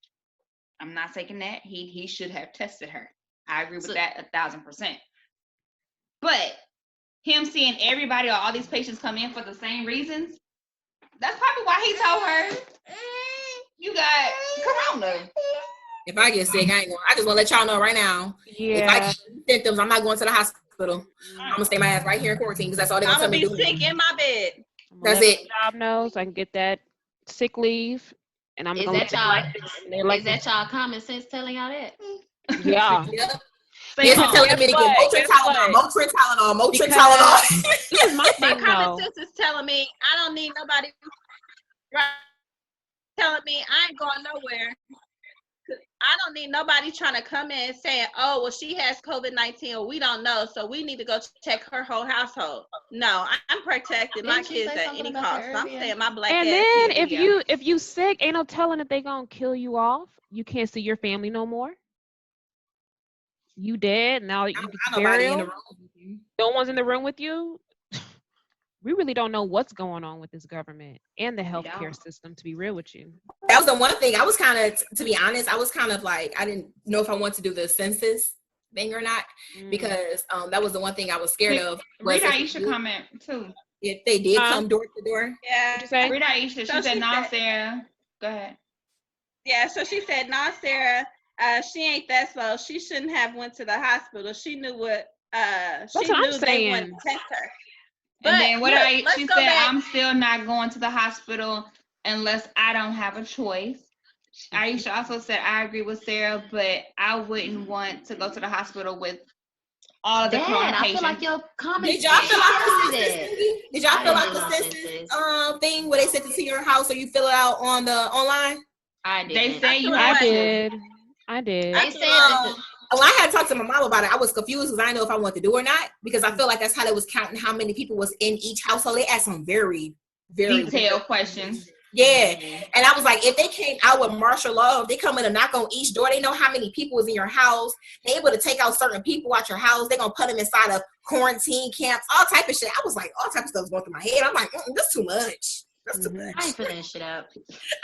I'm not taking that. He should have tested her. I agree with So- that 1,000%. But him seeing everybody or all these patients come in for the same reasons, that's probably why he told her, you got corona. If I get sick, I just want to let y'all know right now. If I Yeah. get symptoms, I'm not going to the hospital. I'm gonna stay my ass right here in quarantine because that's all they're I'm gonna gonna tell be me to do. sick in my bed. I'm gonna That's let it. my job know so I can get that sick leave, and I'm Is gonna that let y'all? them like this. And they're like Is that y'all common sense telling y'all that? yeah. Yep. Stay This is home. telling me to get Guess Motrin what? Tylenol, Motrin Because- Tylenol. Here's my My thing common though. sense is telling me I don't need nobody telling me I ain't going nowhere. 'Cause I don't need nobody trying to come in saying, oh, well, she has COVID-19 or we don't know, so we need to go check her whole household. No, I'm protecting my Didn't you kids say at something any about cost. that So I'm earlier? staying my black And ass then here. if you sick, ain't no telling if they gonna kill you off. You can't see your family no more. You dead now. You get I nobody in the burial. room. No one's in the room with you. We really don't know what's going on with this government and the healthcare don't. system. To be real with you, That was the one thing I was kind of, to be honest, I was kind of like, I didn't know if I want to do the census thing or not because that was the one thing I was scared of. Read was Aisha comment too. if they did Huh? come door to door. Yeah. What'd you say? Read Aisha. She So said, she "No, said- Sarah. Go ahead." Yeah, so she said, nah, Sarah, she ain't that slow. She shouldn't have went to the hospital. She knew what she what I'm knew they wanted saying. to test her. And But then what look, I let's she go said, back. I'm still not going to the hospital unless I don't have a choice. Aisha also said, I agree with Sarah, but I wouldn't want to go to the hospital with all of the corona Dad, I feel patients. like your comments. Did y'all fill out the told me census that. thingy? Did y'all I fill didn't out do the no census census. thing where they sent it to your house or you fill it out on the online? I They didn't. say you I have I to. did. I did. They said that When I had talked to my mom about it, I was confused because I didn't know if I wanted to do or not because I feel like that's how they was counting how many people was in each household. They asked some very, very Detailed questions. Yeah. And I was like, if they came out with martial law, if they come in and knock on each door, they know how many people is in your house. They able to take out certain people out your house. They're going to put them inside of quarantine camps, all type of shit. I was like, all type of stuff was going through my head. I'm like, that's too much. That's too much. I ain't filling that shit out.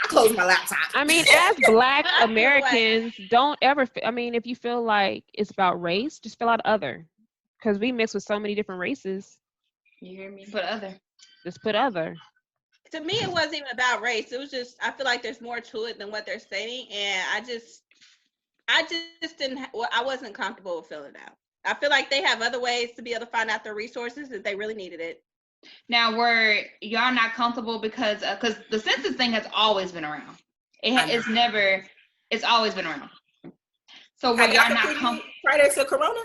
I closed my laptop. I mean, as Black I feel Americans, don't ever. I mean, if you feel like it's about race, just fill out other, because we mix with so many different races. You hear me? But other. Just put other. To me, it wasn't even about race. It was just I feel like there's more to it than what they're saying, and I just didn't. I wasn't comfortable with filling it out. I feel like they have other ways to be able to find out their resources if they really needed it. Now, were y'all not comfortable because the census thing has always been around. It's always been around. So were Have y'all y'all not completed comfortable? prior to Corona?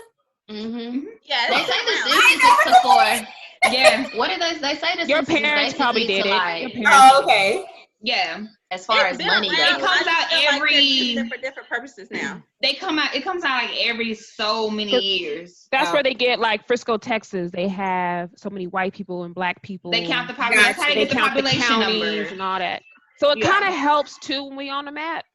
Mm-hmm. Yeah, They it's say the around. census is for. Yeah, What did they say? The Your census is parents probably basically did to it. like, Your parents. Oh, okay. yeah. as far It's as been money around, goes. It comes but I out just feel like they're every- using it for different purposes now. It comes out like every so many years. That's where they get like Frisco, Texas. They have so many white people and Black people. They count the population. That's how they They get the count the population counties numbers. and all that. So it Yeah. kind of helps too when we on the map.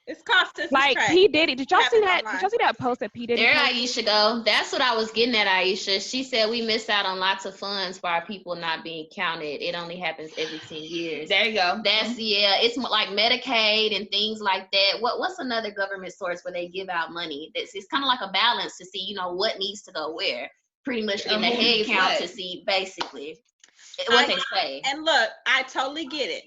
It's called census Like tract. P Diddy. Did y'all see Happens that? online. Did y'all see that post that P Diddy? There posted? Aisha go. That's what I was getting at, Aisha. She said we missed out on lots of funds for our people not being counted. It only happens every 10 years. There you go. That's it's like Medicaid and things like that. What's another government source where they give out money? It's kind of like a balance to see, what needs to go where. Pretty much getting a who head needs count what. to see basically what they say. And look, I totally get it.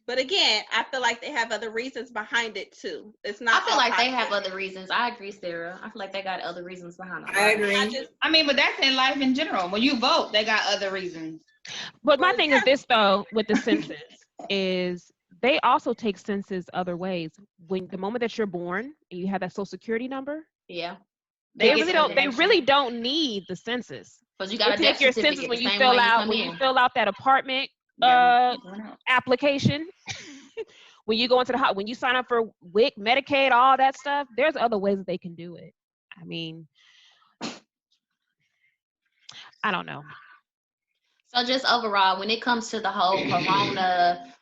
But again, I feel like they have other reasons behind it too. It's not. I feel all like they positive. have other reasons. I agree, Sarah. I feel like they got other reasons behind it. I agree. I mean, but that's in life in general. When you vote, they got other reasons. But my Well, thing is this though, with the census, is they also take census other ways. When the moment that you're born and you have that social security number, Yeah. they get really the don't. They information. really don't need the census. Because you They got a take death your certificate census when the you same fill way you out come when in. you fill out that apartment Yeah, we went out. application. When you go into when you sign up for WIC, Medicaid, all that stuff, there's other ways that they can do it. I mean, I don't know. So just overall, when it comes to the whole corona,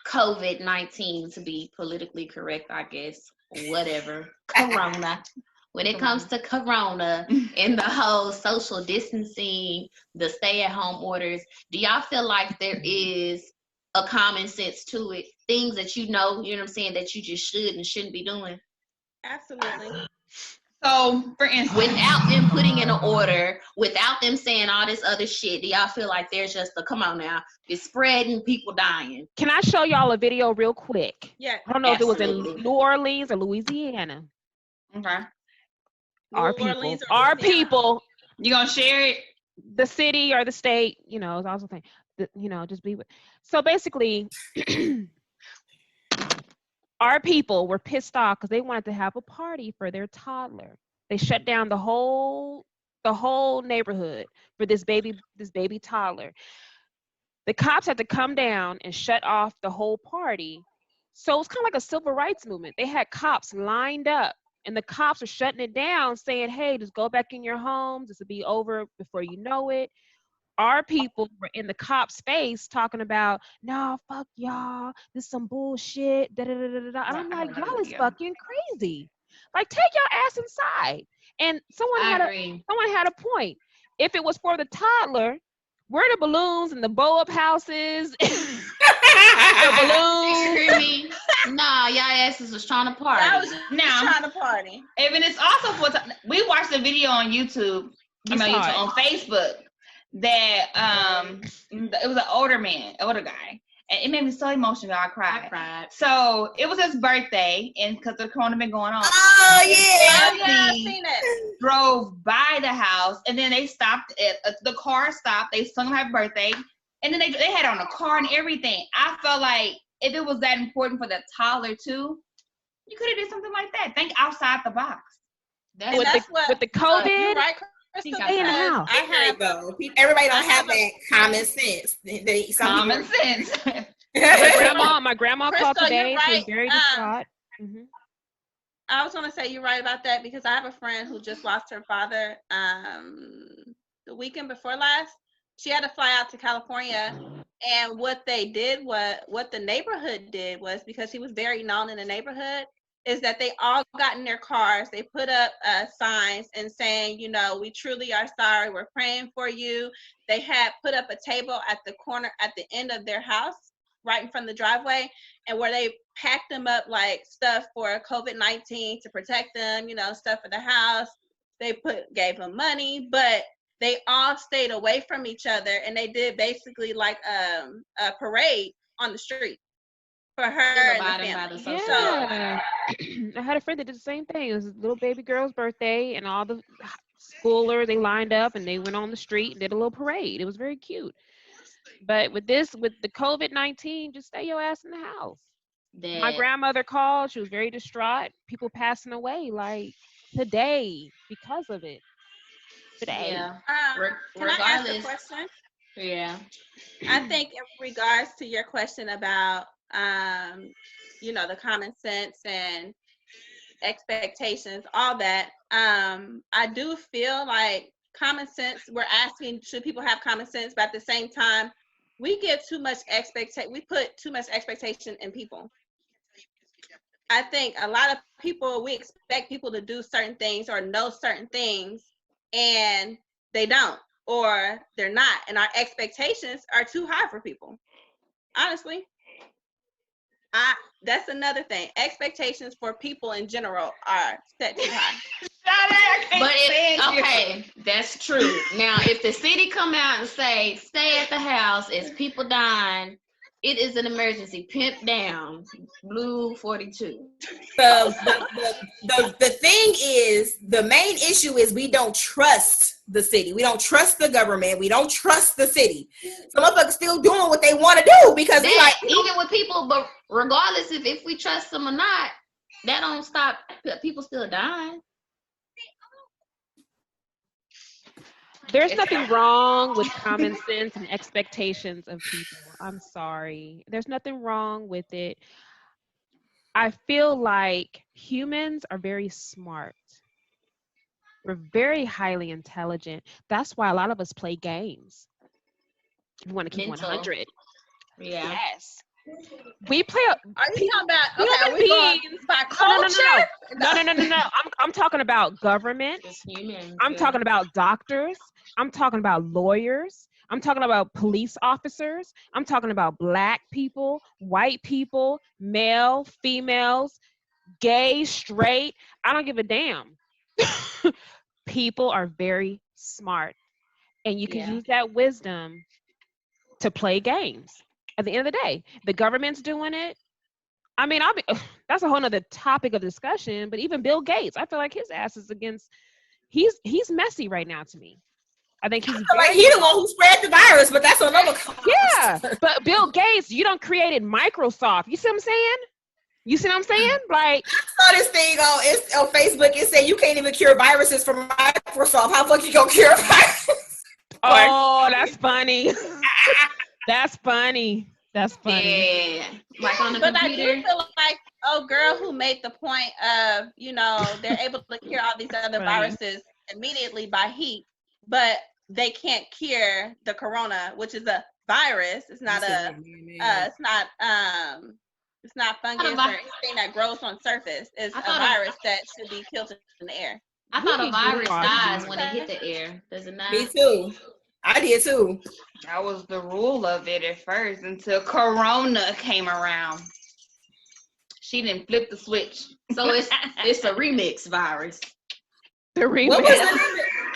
COVID-19 to be politically correct, I guess, whatever, corona. When it comes to corona and the whole social distancing, the stay-at-home orders, do y'all feel like there is a common sense to it. Things that you know what I'm saying, that you just should and shouldn't be doing. Absolutely. So, for instance, Without them putting in an order, without them saying all this other shit, do y'all feel like there's just a, come on now, it's spreading, people dying? Can I show y'all a video real quick? Yeah. I don't know if it was Absolutely. in New Orleans or Louisiana. okay, Our New Orleans people, or our Louisiana? people, you gonna share it? the city or the state, you know, is also thing. You know, just be with. So basically, our people were pissed off because they wanted to have a party for their toddler. They shut down the whole neighborhood for this baby toddler. The cops had to come down and shut off the whole party. So it's kind of like a civil rights movement. They had cops lined up, and the cops are shutting it down, saying, hey, just go back in your homes. This will be over before you know it. Our people were in the cops' face talking about, no, fuck y'all. This is some bullshit. Da, da, da, da, da. And I'm like, y'all is fucking crazy. Like, take your ass inside. And someone had a point. If it was for the toddler, where are the balloons and the blow up houses? The balloons. Nah, y'all asses was trying to party. I was just Now, trying to party. and it's also for we watched a video on YouTube. YouTube, on Facebook that it was an older guy, and it made me so emotional. I cried. So it was his birthday, and because the corona been going on. Oh yeah. I've seen it. Drove by the house, and then they stopped. The car stopped. They sung happy birthday, and then they had on a car and everything. I felt like if it was that important for the toddler too, you could have did something like that. Think outside the box. With the COVID, You're right, Crystal, stay in the house. Everybody don't have that common sense. Common sense. My grandma Crystal, called today. you're She was right. very distraught. Mm-hmm. I was gonna say you're right about that because I have a friend who just lost her father the weekend before last. She had to fly out to California, and what the neighborhood did was, because he was very known in the neighborhood, is that they all got in their cars. They put up signs and saying, you know, we truly are sorry. We're praying for you. They had put up a table at the corner, at the end of their house, right in front of the driveway, and where they packed them up like stuff for COVID-19 to protect them, you know, stuff for the house. They gave them money, but they all stayed away from each other, and they did basically like a parade on the street for her and the family. Yeah. I had a friend that did the same thing. It was a little baby girl's birthday, and all the schoolers, they lined up and they went on the street and did a little parade. It was very cute. But with the COVID-19, just stay your ass in the house. My grandmother called. She was very distraught. People passing away like today because of it. Today. Yeah. Can I ask a question? Yeah. I think in regards to your question about, you know, the common sense and expectations, all that, I do feel like common sense, we're asking, should people have common sense? But at the same time, we give too much we put too much expectation in people. I think a lot of people, we expect people to do certain things or know certain things, and they don't, or they're not. And our expectations are too high for people. Honestly. That's another thing. Expectations for people in general are set too high. Okay, that's true. Now, if the city come out and say, stay at the house, it's people dying, it is an emergency, pimp down, blue 42. The thing is, the main issue is we don't trust the city. We don't trust the government. We don't trust the city. Some motherfuckers still doing what they want to do because even with people, but regardless if we trust them or not, that don't stop people still dying. There's nothing wrong with common sense and expectations of people. I'm sorry. There's nothing wrong with it. I feel like humans are very smart. We're very highly intelligent. That's why a lot of us play games. We want to keep 100. Yeah. Yes. We play a Are you talking about? Okay, human are we going beings. by culture? No. I'm talking about government. Just humans. I'm talking about doctors. I'm talking about lawyers. I'm talking about police officers. I'm talking about black people, white people, male, females, gay, straight. I don't give a damn. People are very smart, and you can Yeah. use that wisdom to play games. At the end of the day, the government's doing it. I mean, that's a whole nother topic of discussion, but even Bill Gates, I feel like his ass is against, he's messy right now to me. I think he's Like he the one who spread the virus, but that's another yeah. But Bill Gates, you done created Microsoft. You see what I'm saying? You see what I'm saying? Like I saw this thing on Facebook. It said you can't even cure viruses from Microsoft. How fuck you gonna cure viruses? Oh, that's funny. That's funny. That's funny. Yeah. Like on the But I computer. do feel like, girl who made the point of, they're able to cure all these other viruses immediately by heat, but they can't cure the corona, which is a virus. It's not it's not fungus or anything that grows on surface. It's a virus that should be killed in the air. I thought a virus dies when it hit the air. Does it not? Me too. I did too. That was the rule of it at first until Corona came around. She didn't flip the switch. So it's a remix virus. The remix. What was the name?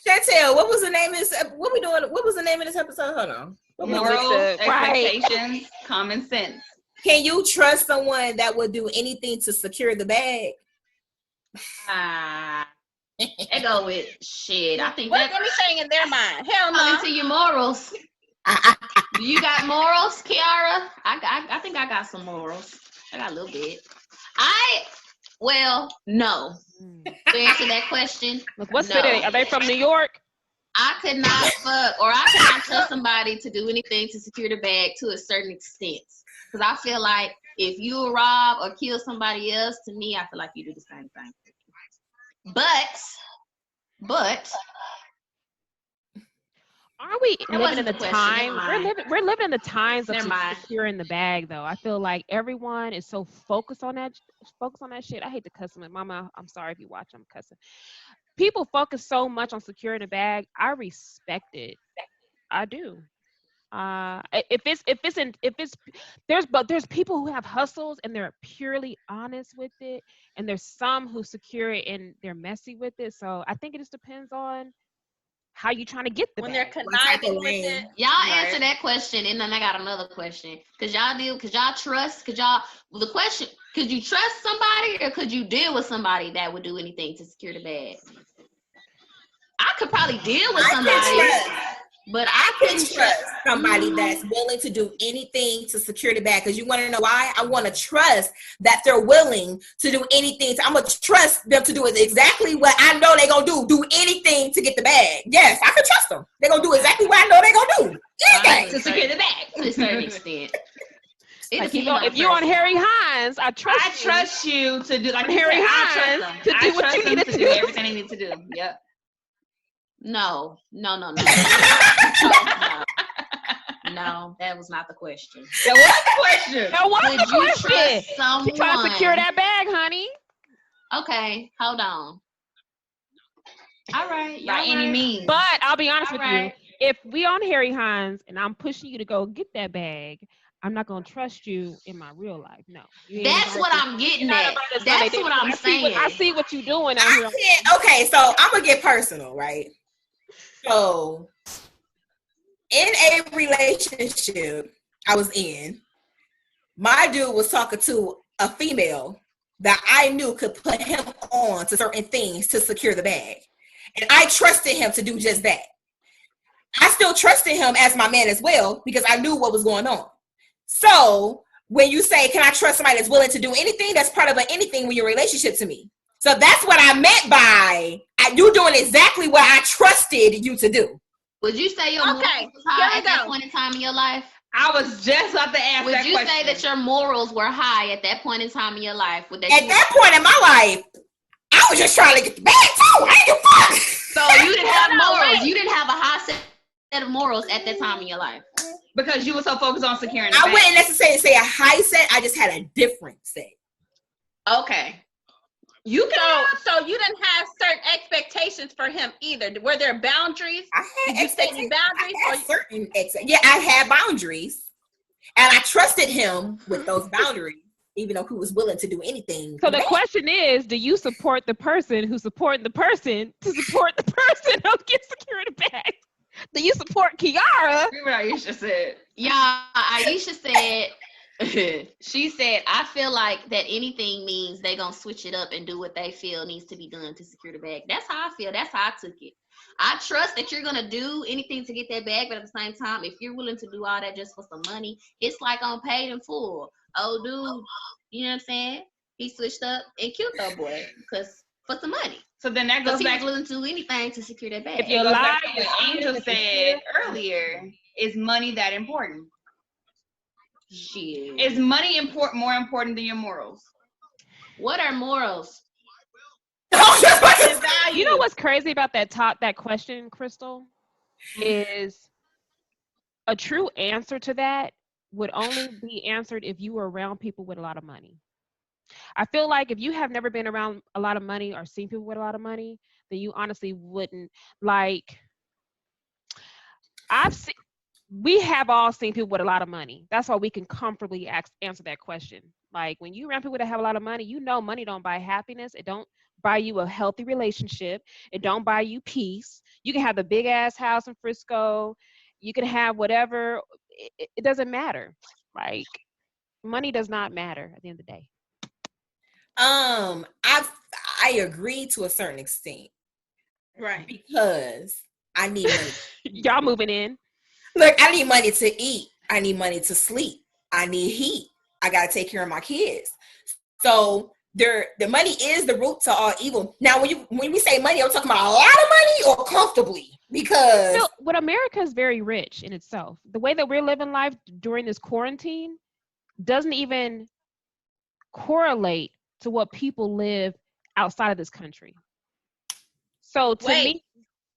Chantel, what was the name of this? What we doing? What was the name of this episode? Hold on. Moral expectations, common sense. Can you trust someone that would do anything to secure the bag? It go with shit. I think What's anything in their mind? Hell no. Come into your morals. Do you got morals, Kiara? I think I got some morals. I got a little bit. No. To answer that question, What city? Are they from New York? I could not fuck or I could not trust somebody to do anything to secure the bag to a certain extent. Because I feel like if you rob or kill somebody else, to me, I feel like you do the same thing. But aren't we living in the time? We're living in the times of securing the bag, though. I feel like everyone is so focused on that shit. I hate to cuss them. Mama, I'm sorry if you watch. I'm cussing. People focus so much on securing the bag. I respect it. I do. There's people who have hustles and they're purely honest with it, and there's some who secure it and they're messy with it. So I think it just depends on how you trying to get the when bag. they're conniving with it. Y'all answer that question, and then I got another question. Could you trust somebody, or could you deal with somebody that would do anything to secure the bag? I could probably deal with somebody, but I couldn't trust somebody that's willing to do anything to secure the bag. Because you want to know why? I want to trust that they're willing to do anything. I'm going to trust them to do exactly what I know they're going to do. Do anything to get the bag. Yes, I can trust them. They're going to do exactly what I know they're going to do. Anything to secure the bag to a certain extent. Like if you're on Harry Hines, I trust you to do like Harry Hines to do what you need to do. Everything you need to do. Yep. No, that was not the question. That was the question. You trying to secure that bag, honey? Okay, hold on. All right, by any means. But I'll be honest with you. If we on Harry Hines and I'm pushing you to go get that bag, I'm not gonna trust you in my real life. No. That's what I'm getting at. That's what I'm saying. I see what you're doing out here. Okay, so I'm gonna get personal, right? So, in a relationship I was in, my dude was talking to a female that I knew could put him on to certain things to secure the bag. And I trusted him to do just that. I still trusted him as my man as well because I knew what was going on. So, when you say, can I trust somebody that's willing to do anything, that's part of anything with your relationship to me. So that's what I meant by you doing exactly what I trusted you to do. Would you say your morals was high at that point in time in your life? I was just about to ask that question. Would you say that your morals were high at that point in time in your life? At that point in my life, I was just trying to get the bag too. I didn't give a fuck. So you didn't have morals. You didn't have a high of morals at that time in your life? Because you were so focused on securing the I bag. wouldn't necessarily say a high set. I just had a different set. Okay. You can So you didn't have certain expectations for him either. Were there boundaries? I had Did you set any boundaries? I had certain yeah, I had boundaries, and I trusted him with those boundaries, even though he was willing to do anything. So the question is, do you support the person who's supporting the person to support the person who gets security bag? Do you support Kiara? Remember what Aisha said. Yeah, Aisha said, she said, I feel like that anything means they gonna switch it up and do what they feel needs to be done to secure the bag. That's how I feel. That's how I took it. I trust that you're gonna do anything to get that bag, but at the same time, if you're willing to do all that just for some money, it's like on paid in full. Oh, dude, you know what I'm saying? He switched up and killed that boy because for some money. So then that Because goes he back was willing to do anything to secure that bag. If you're goes lying, back to what Angel said earlier. Is money that important? Shit. Is money more important than your morals? What are morals? You know what's crazy about that question, Crystal, is a true answer to that would only be answered if you were around people with a lot of money. I feel like if you have never been around a lot of money or seen people with a lot of money, then you honestly wouldn't like. We have all seen people with a lot of money. That's why we can comfortably answer that question. Like when you around people that have a lot of money, you know money don't buy happiness. It don't buy you a healthy relationship. It don't buy you peace. You can have the big ass house in Frisco. You can have whatever. It doesn't matter. Like money does not matter at the end of the day. I agree to a certain extent. Right. Because I need money. Y'all moving in. Look, I need money to eat. I need money to sleep. I need heat. I gotta take care of my kids. So the money is the root to all evil. Now, when we say money, I'm talking about a lot of money or comfortably. Because what America is very rich in itself. The way that we're living life during this quarantine doesn't even correlate to what people live outside of this country. So to me,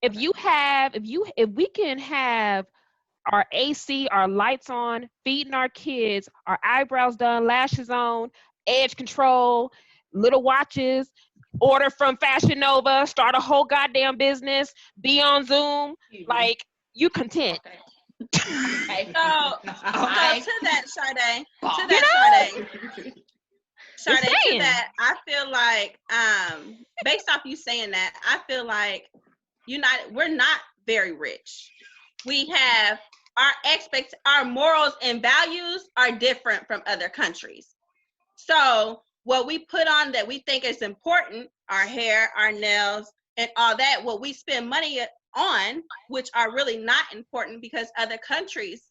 if we can have our AC, our lights on, feeding our kids, our eyebrows done, lashes on, edge control, little watches, order from Fashion Nova, start a whole goddamn business, be on Zoom, like you content. Okay. So to that, Sade, to that, I feel like, based off you saying that, I feel like we're not very rich. We have our morals and values are different from other countries. So what we put on that we think is important, our hair, our nails, and all that, what we spend money on, which are really not important because other countries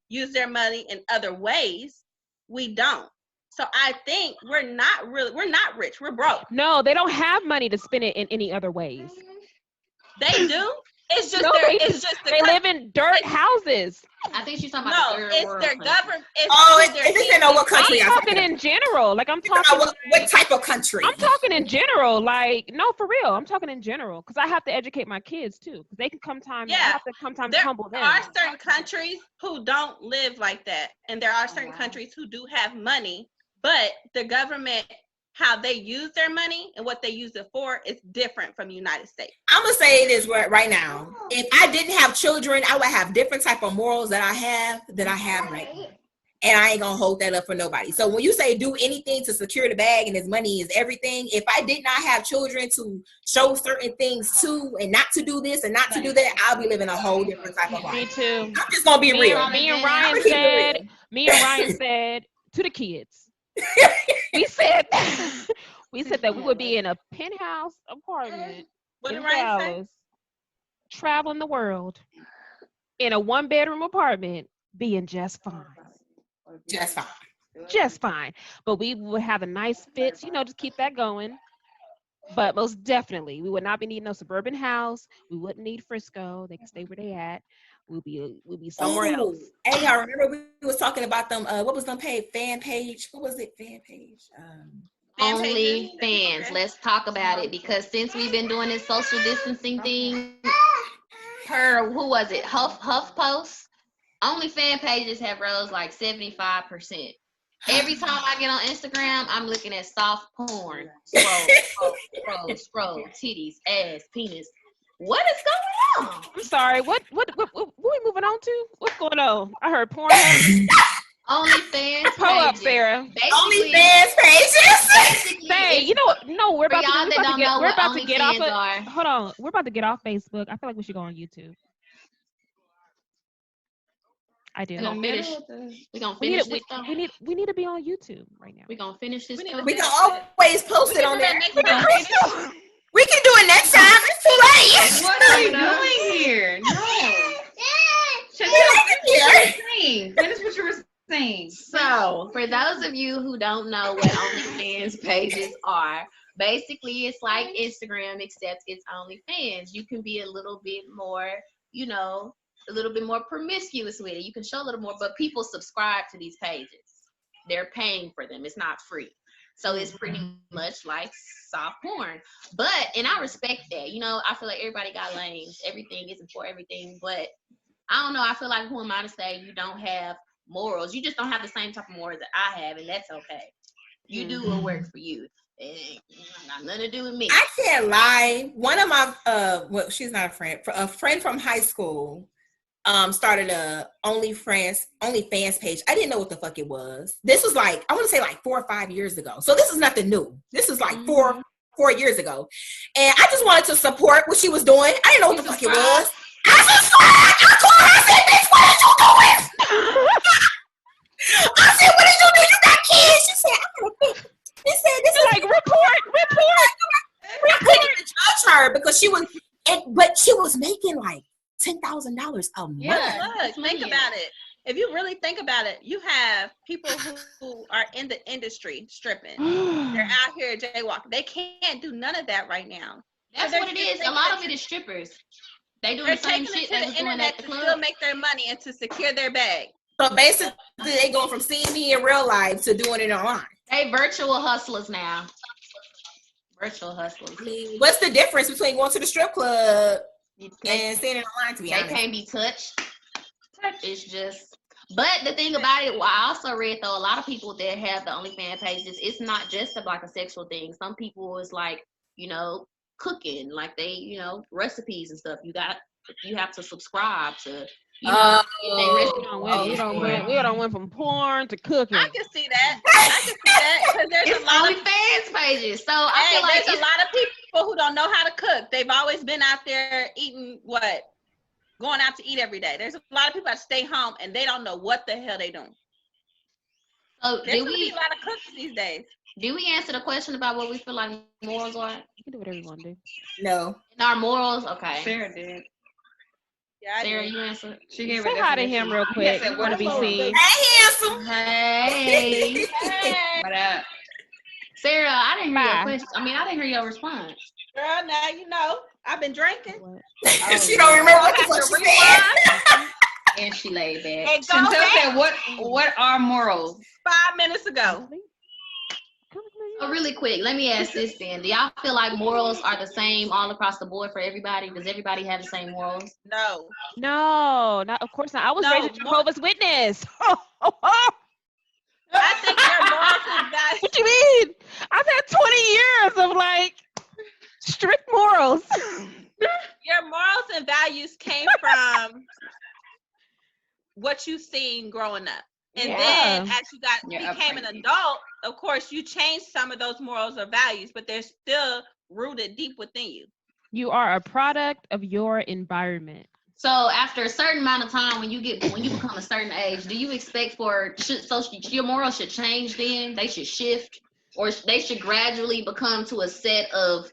use their money in other ways, we don't. So I think we're not rich, we're broke. No, they don't have money to spend it in any other ways. They do. It's just they live in dirt houses. I think she's talking about their government. It depends on what country. I'm talking in general. Like I'm talking what type of country. I'm talking in general. Like no, for real. I'm talking in general because I have to educate my kids too. Because they can come time. Yeah, I have to come time to humble them. There are certain countries who don't live like that, and there are certain countries who do have money, but the government, how they use their money and what they use it for is different from the United States. I'm gonna say this right now. If I didn't have children, I would have different type of morals that I have right now. And I ain't gonna hold that up for nobody. So when you say do anything to secure the bag and his money is everything, if I did not have children to show certain things to and not to do this and not to do that, I'll be living a whole different type of life. Me too. I'm just gonna be real. Me and Ryan said to the kids. we said that we would be in a penthouse apartment in Dallas, traveling the world in a 1-bedroom apartment, being just fine. Just fine. But we would have a nice fits, just keep that going. But most definitely, we would not be needing no suburban house. We wouldn't need Frisco. They can stay where they at. We'll be somewhere else. Hey, y'all remember we was talking about them? What was them fan page? What was it? Fan page. Only fans. Let's talk about it because since we've been doing this social distancing thing, per who was it? HuffPost. Only fan pages have rose like 75%. Every time I get on Instagram, I'm looking at soft porn. Scroll, titties, ass, penis. What is going on? I'm sorry. What we moving on to? What's going on? I heard porn. OnlyFans Pull up, pages. Sarah. OnlyFans pages. Say, you know what? No, we're about to get off are. Hold on. We're about to get off Facebook. I feel like we should go on YouTube. I do. We're gonna finish this. We need to be on YouTube right now. We're gonna finish this. We can always post it on there. We can do it next time. It's too late. What are you doing here? No. Finish what you were saying. So, for those of you who don't know what OnlyFans pages are, basically it's like Instagram, except it's OnlyFans. You can be a little bit more, a little bit more promiscuous with it. You can show a little more, but people subscribe to these pages. They're paying for them. It's not free. So it's pretty much like soft porn. And I respect that. I feel like everybody got lanes. Everything isn't for everything. But I don't know. I feel like who am I to say you don't have morals? You just don't have the same type of morals that I have, and that's okay. You do what works for you. It ain't got nothing to do with me. I can't lie. One of my she's not a friend from high school started a OnlyFans page. I didn't know what the fuck it was. This was like, I want to say like 4 or 5 years ago. So this is nothing new. This is like 4 years ago. And I just wanted to support what she was doing. I didn't know what the fuck it was. I subscribed. I called her. I said, bitch, what did you do? I said, what did you do? You got kids. She said, I got a bitch. She said, this is like, report. I couldn't even judge her because but she was making like $10,000 a month. Yeah, look, think about it. If you really think about it, you have people who are in the industry stripping. They're out here jaywalking. They can't do none of that right now. That's what it is. A lot of it is strippers. They doing the same shit they was doing at the club. Still make their money and to secure their bag. So basically, they going from seeing me in real life to doing it online. They virtual hustlers now. Virtual hustlers. I mean, what's the difference between going to the strip club and standing online, to be honest? They can't be touched. It's just, but the thing about it, I also read though, a lot of people that have the OnlyFans pages, it's not just like a sexual thing. Some people is like, cooking, like they, recipes and stuff. You have to subscribe to. We don't went from porn to cooking. I can see that. Because there's a lot of fans pages. So I feel like there's a lot of people who don't know how to cook. They've always been out there eating going out to eat every day. There's a lot of people that stay home and they don't know what the hell they doing. So there's gonna be a lot of cooks these days. Did we answer the question about what we feel like morals are? You can do whatever you want to do. No. In our morals, okay. Sarah did. Yeah, Sarah, you answered. She gave Say hi to him real quick. I want to be seen. Hey, handsome. Hey. What up? Sarah, I didn't hear your question. I didn't hear your response. Girl, now I've been drinking. She don't remember what the fuck she said. And she laid back. And Chantel said, what are morals? 5 minutes ago. So really quick, let me ask this then. Do y'all feel like morals are the same all across the board for everybody? Does everybody have the same morals? No. No, not of course not. I was raised a Jehovah's Witness. I think your morals and values. What you mean? I've had 20 years of like strict morals. Your morals and values came from what you've seen growing up. And then as you became an adult, of course, you changed some of those morals or values, but they're still rooted deep within you. You are a product of your environment. So after a certain amount of time, when you become a certain age, do you expect your morals should change then? They should shift, or they should gradually become to a set of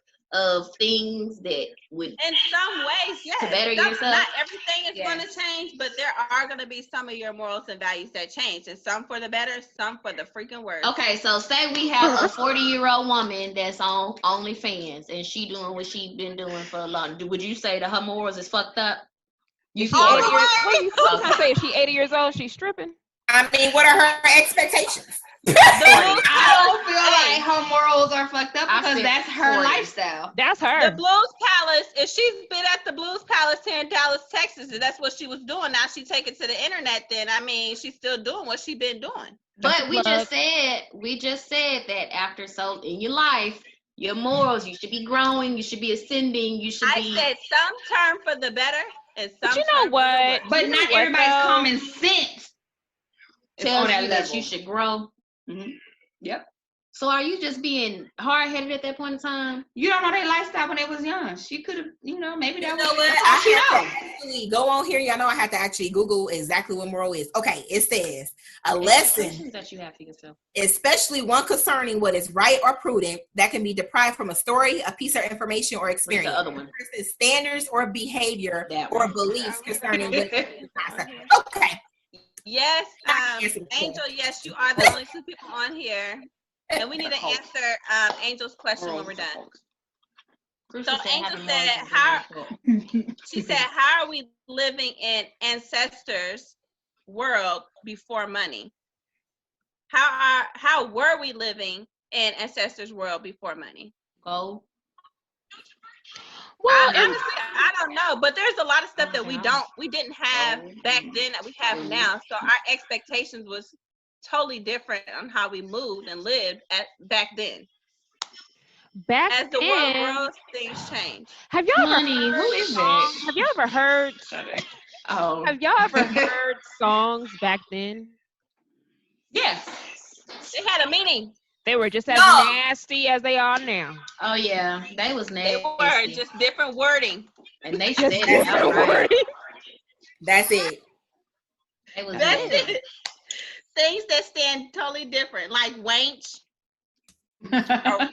things that would, in some ways, yes, to better yourself. Not everything is going to change, but there are going to be some of your morals and values that change, and some for the better, some for the freaking worse. Okay, so say we have a 40-year-old woman that's on OnlyFans and she doing what she been doing for a long. Would you say that her morals is fucked up? You trying to say if she 80 years old, she's stripping? I mean, what are her expectations? I don't feel like her morals are fucked up because that's her 40. lifestyle. That's her. The Blues Palace, if she's been at the Blues Palace here in Dallas, Texas, and that's what she was doing, now she take it to the internet, then I mean, she's still doing what she been doing. But we just said that after so in your life, your morals, you should be growing, you should be ascending, you should be. I said some turn for the better and some But you know turn what? for the worse. But not everybody's common sense tells on you that that level. you should grow. Mm-hmm. Yep. So are you just being hard-headed at that point in time? You don't know their lifestyle when they was young. She could have, maybe that was. what? That's all she I have knows. to actually go on here. Y'all know I have to actually Google exactly what moral is. Okay, it says a lesson that you have for yourself, especially one concerning what is right or prudent, that can be deprived from a story, a piece of information, or experience. the other one? A person's standards or behavior That or one. beliefs concerning what is not so. Okay. Yes, Answer the Angel, yes, you are the only two people on here. And we need to answer Angel's question when we're done. So Angel said, she said, how are we living in ancestors' world before money? How were we living in ancestors' world before money? Go. Well, Honestly, I don't know, but there's a lot of stuff that we didn't have back then that we have now. So our expectations was totally different on how we moved and lived back then. back As the world grows, things change. have y'all ever Money, heard who is songs? that? Have y'all ever heard? Oh, Have y'all ever heard songs back then? Yes. They had a meaning. They were just as nasty as they are now. oh yeah, they was nasty. They were just different wording. And they said Just it different outright. wording. That's it. They was That's nasty. it. Things that stand totally different, like wench. A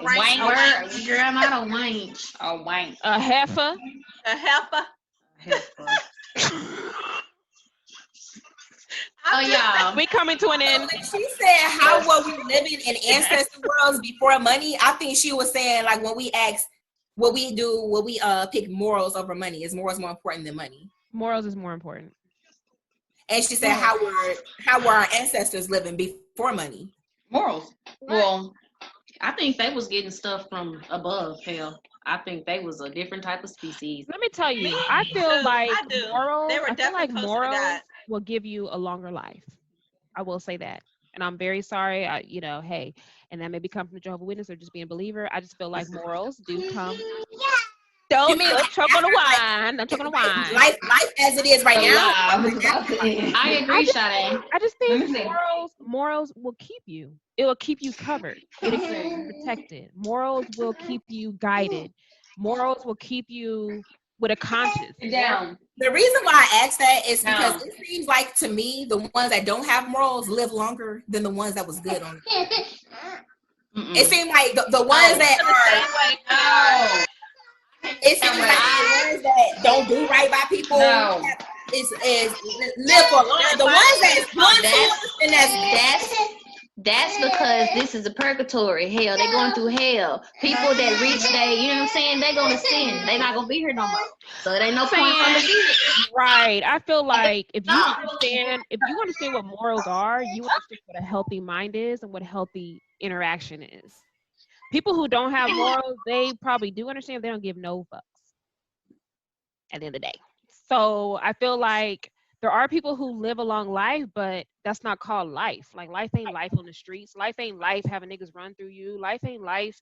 Wank wench, Girl, not a wench. A wank. A heifer. a heifer. Oh y'all. We coming to an end. When she said, how were we living in ancestor worlds before money? I think she was saying, like, when we ask what we do, what we pick morals over money. Is morals more important than money? Morals is more important. And she said, how were our ancestors living before money? Morals. Well, I think they was getting stuff from above. Hell, I think they was a different type of species. Let me tell you, I feel like I do. morals. They were I feel like definitely closer to morals God. will give you a longer life. I will say that, and I'm very sorry. Hey, and that maybe come from the Jehovah's Witness or just being a believer. I just feel like morals do come. Don't choke on the wine. Don't choke on the wine. Life as it is right now. I agree, Sade. I just think Let me see. morals will keep you. It will keep you covered. It'll keep you protected. Morals will keep you guided. Morals will keep you with a conscience. Down. The reason why I asked that is because it seems like, to me, the ones that don't have morals live longer than the ones that was good on it. It seemed like the ones that are. It seems like the ones that don't do right by people is live for long. The ones that's doing and that's because this is a purgatory. Hell, they're going through hell. People that reach you know what I'm saying? They're gonna sin. They're not gonna be here no more. So it ain't no point for them to be here. Right. I feel like if you understand what morals are, you understand what a healthy mind is and what healthy interaction is. People who don't have morals, they probably do understand. They don't give no fucks at the end of the day. So I feel like there are people who live a long life, but that's not called life. Like, life ain't life on the streets. Life ain't life having niggas run through you. Life ain't life,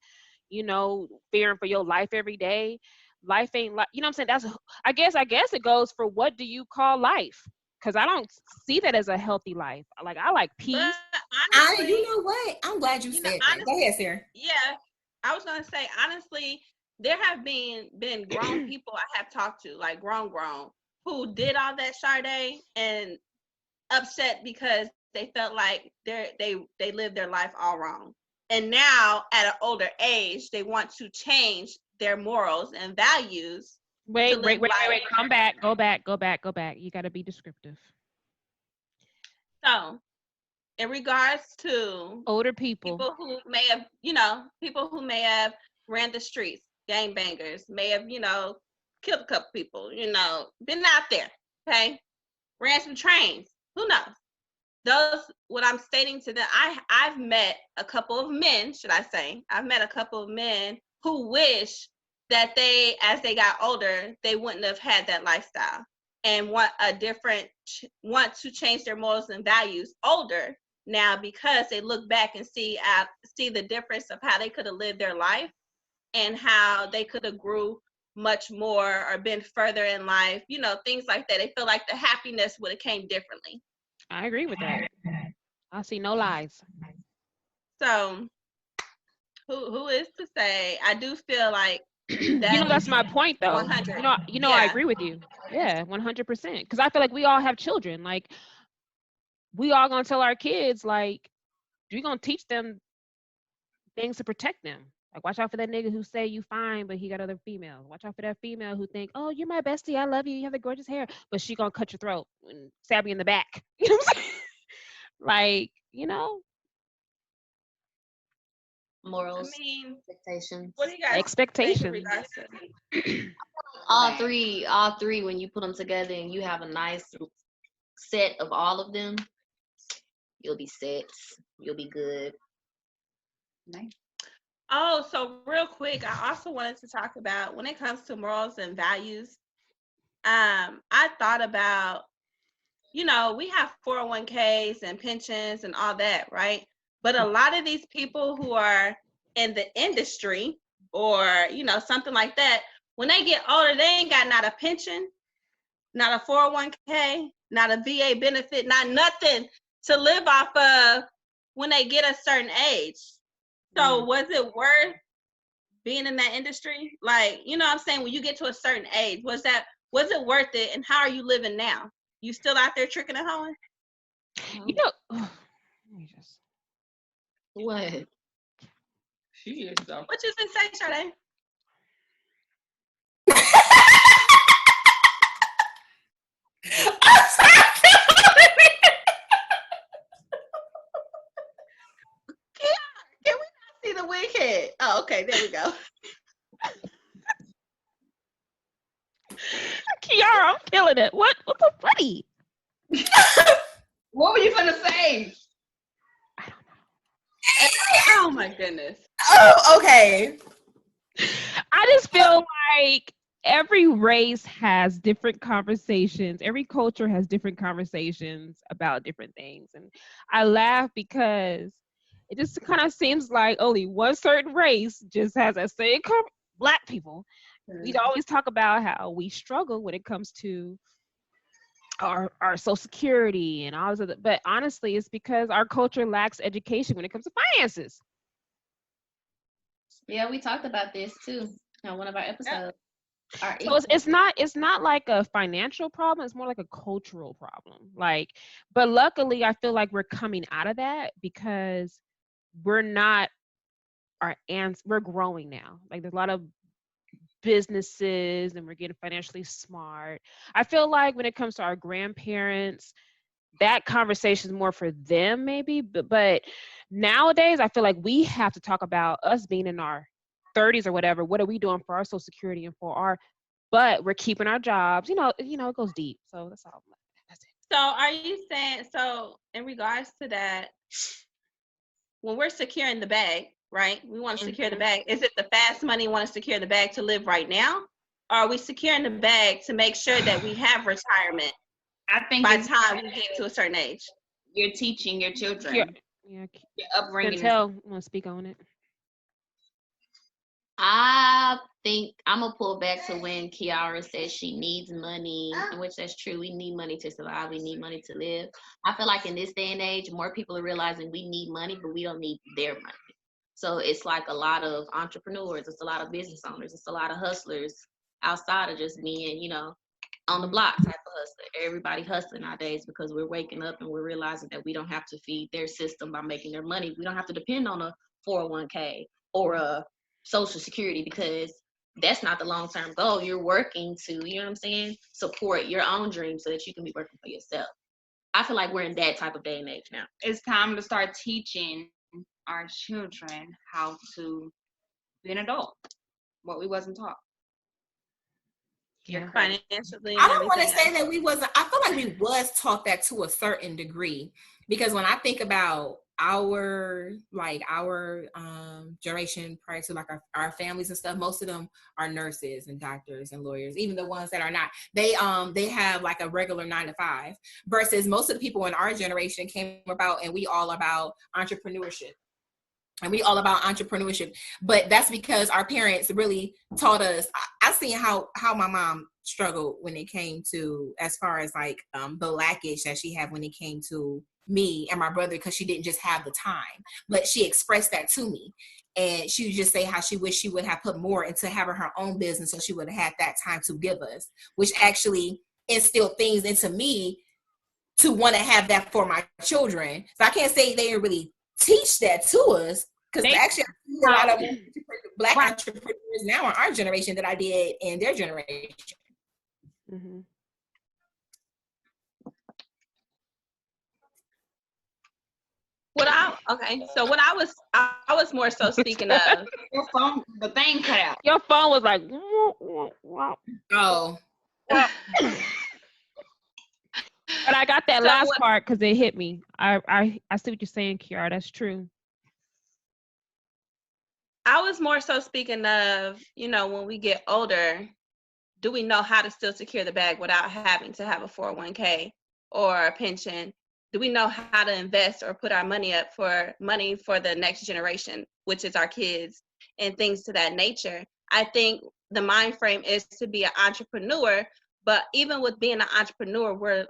fearing for your life every day. Life ain't like, you know what I'm saying? I guess it goes for, what do you call life? Because I don't see that as a healthy life. Like, I like peace. Honestly, you know what? I'm glad you said that. Go ahead, Sarah. Yeah, I was gonna say, honestly, there have been grown people I have talked to, like grown, who did all that Sade and upset because they felt like they lived their life all wrong. And now at an older age, they want to change their morals and values. Wait. Come back. Go back. You got to be descriptive. So, in regards to older people who may have ran the streets, gangbangers, may have, killed a couple people, been out there, okay? Ran some trains, who knows? what I'm stating to them, I've met a couple of men, should I say, I've met a couple of men who wish that they, as they got older, they wouldn't have had that lifestyle and want to change their morals and values older now, because they look back and see the difference of how they could have lived their life and how they could have grew much more or been further in life, things like that. They feel like the happiness would have came differently. I agree with that. I see no lies. So who is to say? I do feel like that That's my point, though. 100. I agree with you. Yeah, 100%. Because I feel like we all have children. Like, we all gonna tell our kids, like, we gonna teach them things to protect them. Like, watch out for that nigga who say you fine, but he got other females. Watch out for that female who think, oh, you're my bestie, I love you, you have the gorgeous hair, but she gonna cut your throat and stab you in the back. You know what I'm saying? Like, Morals, I mean, expectations. what do you guys expectations. think in regards to All three, when you put them together and you have a nice set of all of them, you'll be set. You'll be good. Nice. Oh, so real quick, I also wanted to talk about when it comes to morals and values. I thought about, we have 401ks and pensions and all that, right? But a lot of these people who are in the industry or, something like that, when they get older, they ain't got not a pension, not a 401k, not a VA benefit, not nothing to live off of when they get a certain age. So was it worth being in that industry? Like, what I'm saying? When you get to a certain age, was it worth it? And how are you living now? You still out there tricking and hoeing? Let me just. What? She is though. What you been saying, Sade? Can we not see the wig head? Oh, okay, there we go. Kiara, I'm feeling it. What's so funny? What were you gonna say? I don't know. Oh my goodness. Oh, okay. I just feel like every race has different conversations. Every culture has different conversations about different things. And I laugh because it just kind of seems like only one certain race just has that same Black people. We always talk about how we struggle when it comes to our social security and all this other, but honestly, it's because our culture lacks education when it comes to finances. Yeah, we talked about this too on one of our episodes. So it's not like a financial problem, it's more like a cultural problem. Like, but luckily I feel like we're coming out of that because we're not we're growing now. Like, there's a lot of businesses and we're getting financially smart. I feel like when it comes to our grandparents, that conversation is more for them maybe, but nowadays I feel like we have to talk about us being in our 30s or whatever. What are we doing for our social security and for our, but we're keeping our jobs, it goes deep. So that's all. That's it. So are you saying, so in regards to that, when we're securing the bag, right? We want to secure the bag. Is it the fast money want to secure the bag to live right now? Or are we securing the bag to make sure that we have retirement I think by the time we get to a certain age? You're teaching your children. Yeah. Your upbringing. Chantel, want to speak on it? I think I'm gonna pull back to when Kiara said she needs money, in which that's true. We need money to survive. We need money to live. I feel like in this day and age, more people are realizing we need money, but we don't need their money. So it's like a lot of entrepreneurs. It's a lot of business owners. It's a lot of hustlers outside of just being, on the block type of hustler. Everybody hustling nowadays because we're waking up and we're realizing that we don't have to feed their system by making their money. We don't have to depend on a 401k or a Social Security because that's not the long-term goal. You're working to, support your own dreams so that you can be working for yourself. I feel like we're in that type of day and age now. It's time to start teaching our children how to be an adult, what we wasn't taught. Yeah. financially I and don't want to everything say else. that we wasn't. I feel like we was taught that to a certain degree, because when I think about our generation prior to like our families and stuff, most of them are nurses and doctors and lawyers. Even the ones that are not, they have like a regular 9 to 5. Versus most of the people in our generation came about, and we all about entrepreneurship. But that's because our parents really taught us. I seen how my mom struggled when it came to, as far as like the lackage that she had when it came to me and my brother, because she didn't just have the time, but she expressed that to me. And she would just say how she wished she would have put more into having her own business, so she would have had that time to give us, which actually instilled things into me to want to have that for my children. So I can't say they didn't really teach that to us, because actually I see a lot of Black entrepreneurs now in our generation that I did in their generation. Mm-hmm. So what I was more so speaking of. Your phone, the thing cut out. Your phone was like, Oh. but I got that last part because it hit me. I see what you're saying, Kiara. That's true. I was more so speaking of, when we get older, do we know how to still secure the bag without having to have a 401k or a pension? Do we know how to invest or put our money up for the next generation, which is our kids, and things to that nature? I think the mind frame is to be an entrepreneur, but even with being an entrepreneur, we're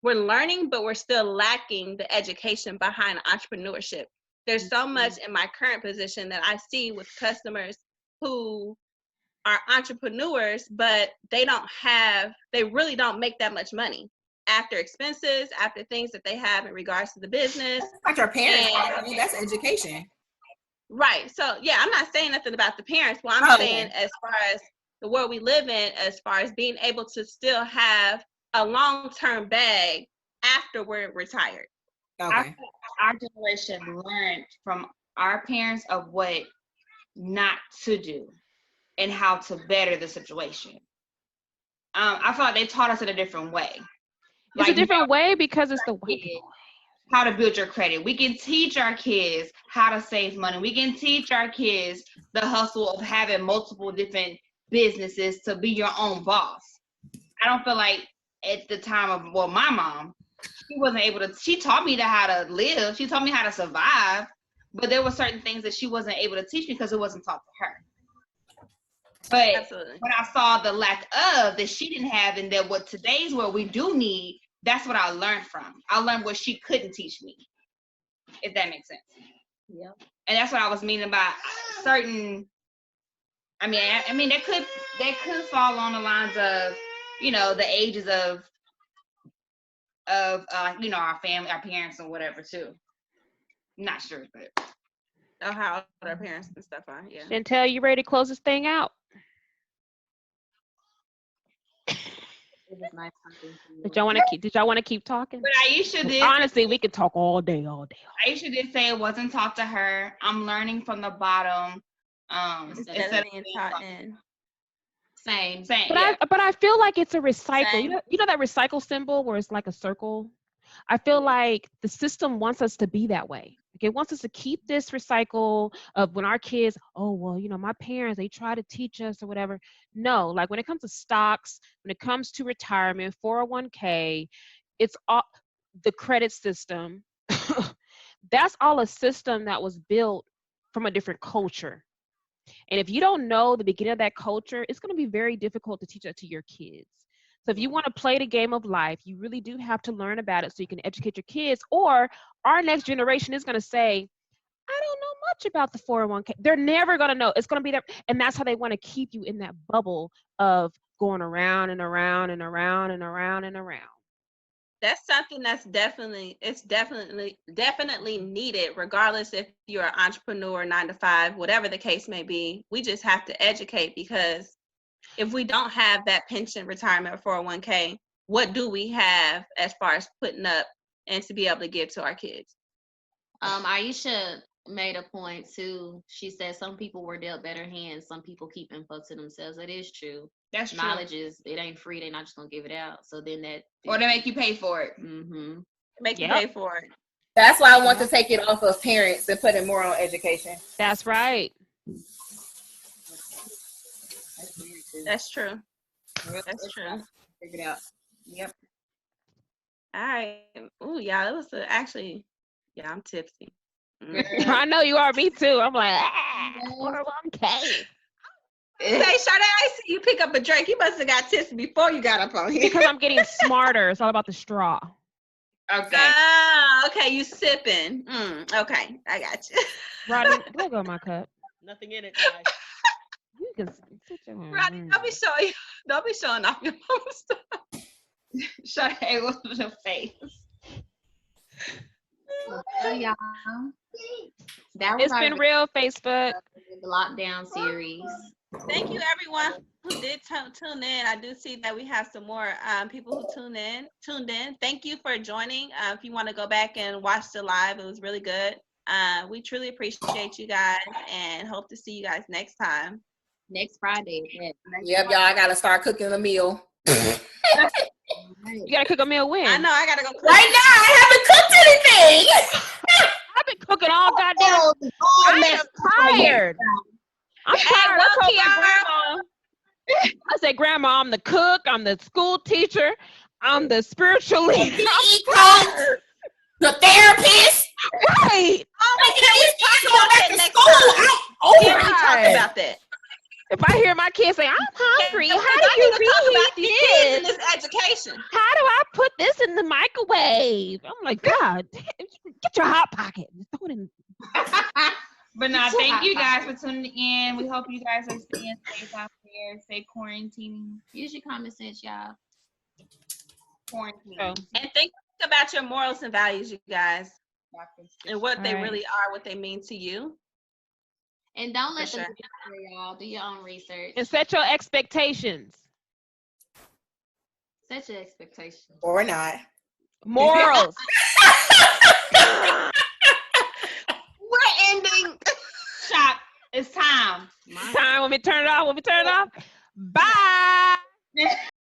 learning, but we're still lacking the education behind entrepreneurship. There's so much in my current position that I see with customers who are entrepreneurs, but they really don't make that much money after expenses, after things that they have in regards to the business. Like our parents, that's education. Right. So yeah, I'm not saying nothing about the parents. Well, I'm saying as far as the world we live in, as far as being able to still have a long-term bag after we're retired. Okay. Our generation learned from our parents of what not to do and how to better the situation. I feel like they taught us in a different way. It's a different way because it's the way. How to build your credit. We can teach our kids how to save money. We can teach our kids the hustle of having multiple different businesses to be your own boss. I don't feel like at the time of, my mom, she taught me how to live. She taught me how to survive, but there were certain things that she wasn't able to teach me because it wasn't taught to her. But absolutely, when I saw the lack of that she didn't have, and that what today's world we do need, that's what I learned from. I learned what she couldn't teach me, if that makes sense. Yeah. And that's what I was meaning by certain. I mean, that could fall on the lines of, the ages of our family, our parents, or whatever too. I'm not sure, but how old our parents and stuff are. Yeah. Chantel, you ready to close this thing out? It was nice talking to you. Did y'all want to keep talking? But Aisha did. Honestly, we could talk all day. Aisha did say it wasn't taught to her. I'm learning from the bottom. Instead of being taught in. Same. But I feel like it's a recycle. Same. You know that recycle symbol where it's like a circle? I feel like the system wants us to be that way. Like it wants us to keep this recycle of when our kids, my parents, they try to teach us or whatever. No, like when it comes to stocks, when it comes to retirement, 401k, it's all the credit system. That's all a system that was built from a different culture. And if you don't know the beginning of that culture, it's going to be very difficult to teach that to your kids. So if you want to play the game of life, you really do have to learn about it so you can educate your kids. Or our next generation is going to say, I don't know much about the 401k. They're never going to know. It's going to be there. And that's how they want to keep you in that bubble of going around and around and around and around and around. That's something that's definitely needed, regardless if you're an entrepreneur, 9 to 5, whatever the case may be. We just have to educate, because if we don't have that pension, retirement, 401k, what do we have as far as putting up and to be able to give to our kids? Aisha made a point too. She said some people were dealt better hands, some people keep info to themselves. It is true. That's true. knowledge is, it ain't free. They're not just gonna give it out. So then that. Or they make you pay for it. Mm-hmm. Make you Yep. pay for it. That's why I want to take it off of parents and put it more on education. That's right. That's true. That's true. Figure it out. Yep. All right. Ooh, yeah, it was actually, yeah, I'm tipsy. Mm. I know you are. Me too. I'm like, 401k. Say, Sade, I see you pick up a drink. You must have got tipsy before you got up on here. Because I'm getting smarter. It's all about the straw. Okay. Okay, you sipping. Okay, I got you. Rodney, don't go in my cup. Nothing in it, guys. You can sit your Rodney, don't be showing off your mama stuff. Sade, what's your face? So y'all, that was It's been real, Facebook. the lockdown series. Thank you, everyone who did tune in. I do see that we have some more people who tuned in. Thank you for joining. If you want to go back and watch the live, it was really good. We truly appreciate you guys and hope to see you guys next time. Next Friday. Yep, y'all. I gotta start cooking a meal. You gotta cook a meal when? I know I gotta go cook. Right now, I haven't cooked anything. I've been cooking all goddamn. I'm tired. I'm tired. I told my grandma. I said, Grandma, I'm the cook. I'm the school teacher. I'm the spiritual leader. The therapist. Right. Oh, can we talk about that next time? Can we talk about that? If I hear my kids say, I'm hungry, how do you about these kids reheat in this? this education? How do I put this in the microwave? I'm like, God, get your hot pocket. Throw it in. But no, thank you guys for tuning in. We hope you guys are staying safe out there. Stay quarantining. Use your common sense, y'all. Quarantine. Oh. And think about your morals and values, you guys, and what they Right. really are, what they mean to you. And don't let For them sure. get out there, y'all. Do your own research. And set your expectations. Set your expectations. Or not. Morals. We're ending. Shop. It's time. Time when we turn it off.